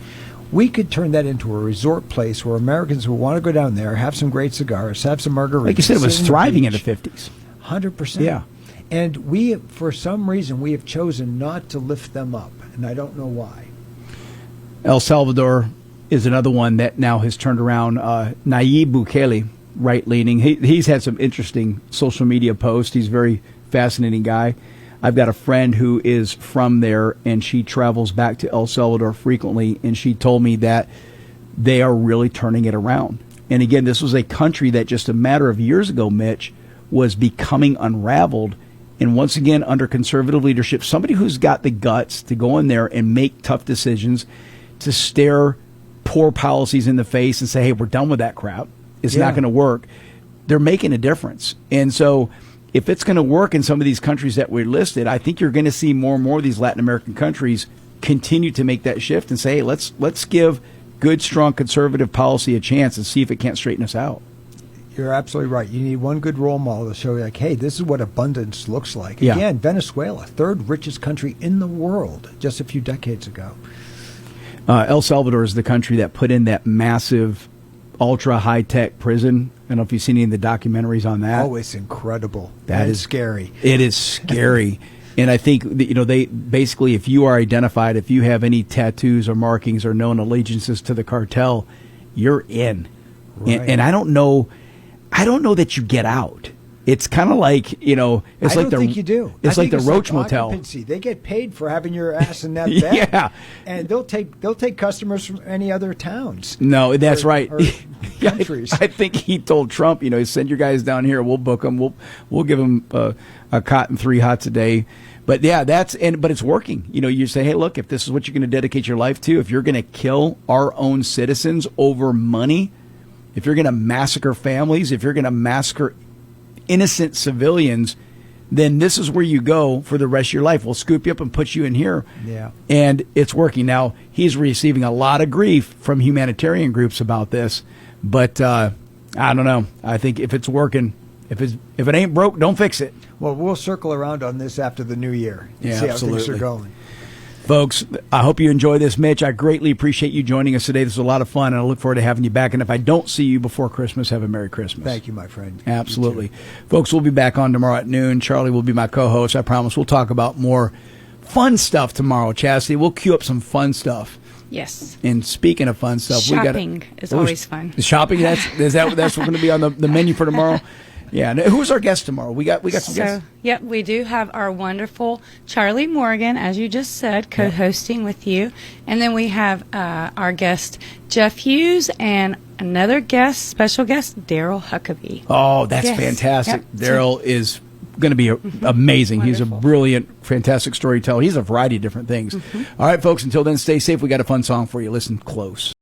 We could turn that into a resort place where Americans will want to go down there, have some great cigars, have some margaritas. Like you said, it was thriving in the 50s. 100%. Yeah. And we, for some reason, we have chosen not to lift them up, and I don't know why. El Salvador is another one that now has turned around. Nayib Bukele, right-leaning. He's had some interesting social media posts. He's a very fascinating guy. I've got a friend who is from there, and she travels back to El Salvador frequently, and she told me that they are really turning it around. And again, this was a country that just a matter of years ago, Mitch, was becoming unraveled. And once again, under conservative leadership, somebody who's got the guts to go in there and make tough decisions, to stare poor policies in the face and say, hey, we're done with that crap. It's not going to work. They're making a difference. And so if it's going to work in some of these countries that we listed, I think you're going to see more and more of these Latin American countries continue to make that shift and say, hey, let's give good, strong conservative policy a chance and see if it can't straighten us out. You're absolutely right. You need one good role model to show you, like, hey, this is what abundance looks like. Yeah. Again, Venezuela, third richest country in the world just a few decades ago. El Salvador is the country that put in that massive, ultra high-tech prison. I don't know if you've seen any of the documentaries on that. Oh, it's incredible. That is scary. It is scary. And I think that, they basically, if you are identified, if you have any tattoos or markings or known allegiances to the cartel, you're in. Right. And I don't know that you get out. It's kind of like, it's I like don't think you do. It's like the Roach like Motel. Occupancy. They get paid for having your ass in that bed. Yeah. And they'll take customers from any other towns. No, that's right. Or countries. I think he told Trump, send your guys down here. We'll book them. We'll give them a cot and 3 hots a day. But yeah, but it's working. You say, hey, look, if this is what you're going to dedicate your life to, if you're going to kill our own citizens over money, if you're going to massacre families, if you're going to massacre innocent civilians, then this is where you go for the rest of your life. We'll scoop you up and put you in here. Yeah. And it's working. Now, he's receiving a lot of grief from humanitarian groups about this, but I don't know. I think if it's working, if it ain't broke, don't fix it. Well, we'll circle around on this after the new year and Yeah, see absolutely. how things are going. Folks, I hope you enjoy this, Mitch. I greatly appreciate you joining us today. This was a lot of fun, and I look forward to having you back. And if I don't see you before Christmas, have a Merry Christmas. Thank you, my friend. Absolutely. Folks, we'll be back on tomorrow at noon. Charlie will be my co-host. I promise we'll talk about more fun stuff tomorrow, Chastity. We'll queue up some fun stuff. Yes. And speaking of fun stuff, shopping is always fun. Shopping, that's going to be on the menu for tomorrow? Yeah. Now, who's our guest tomorrow? We got some guests. Yep, we do have our wonderful Charlie Morgan, as you just said, co-hosting with you. And then we have our guest, Jeff Hughes, and another guest, special guest, Daryl Huckabee. Oh, that's fantastic. Yep. Daryl is going to be amazing. He's a brilliant, fantastic storyteller. He's a variety of different things. All right, folks, until then, stay safe. We got a fun song for you. Listen close.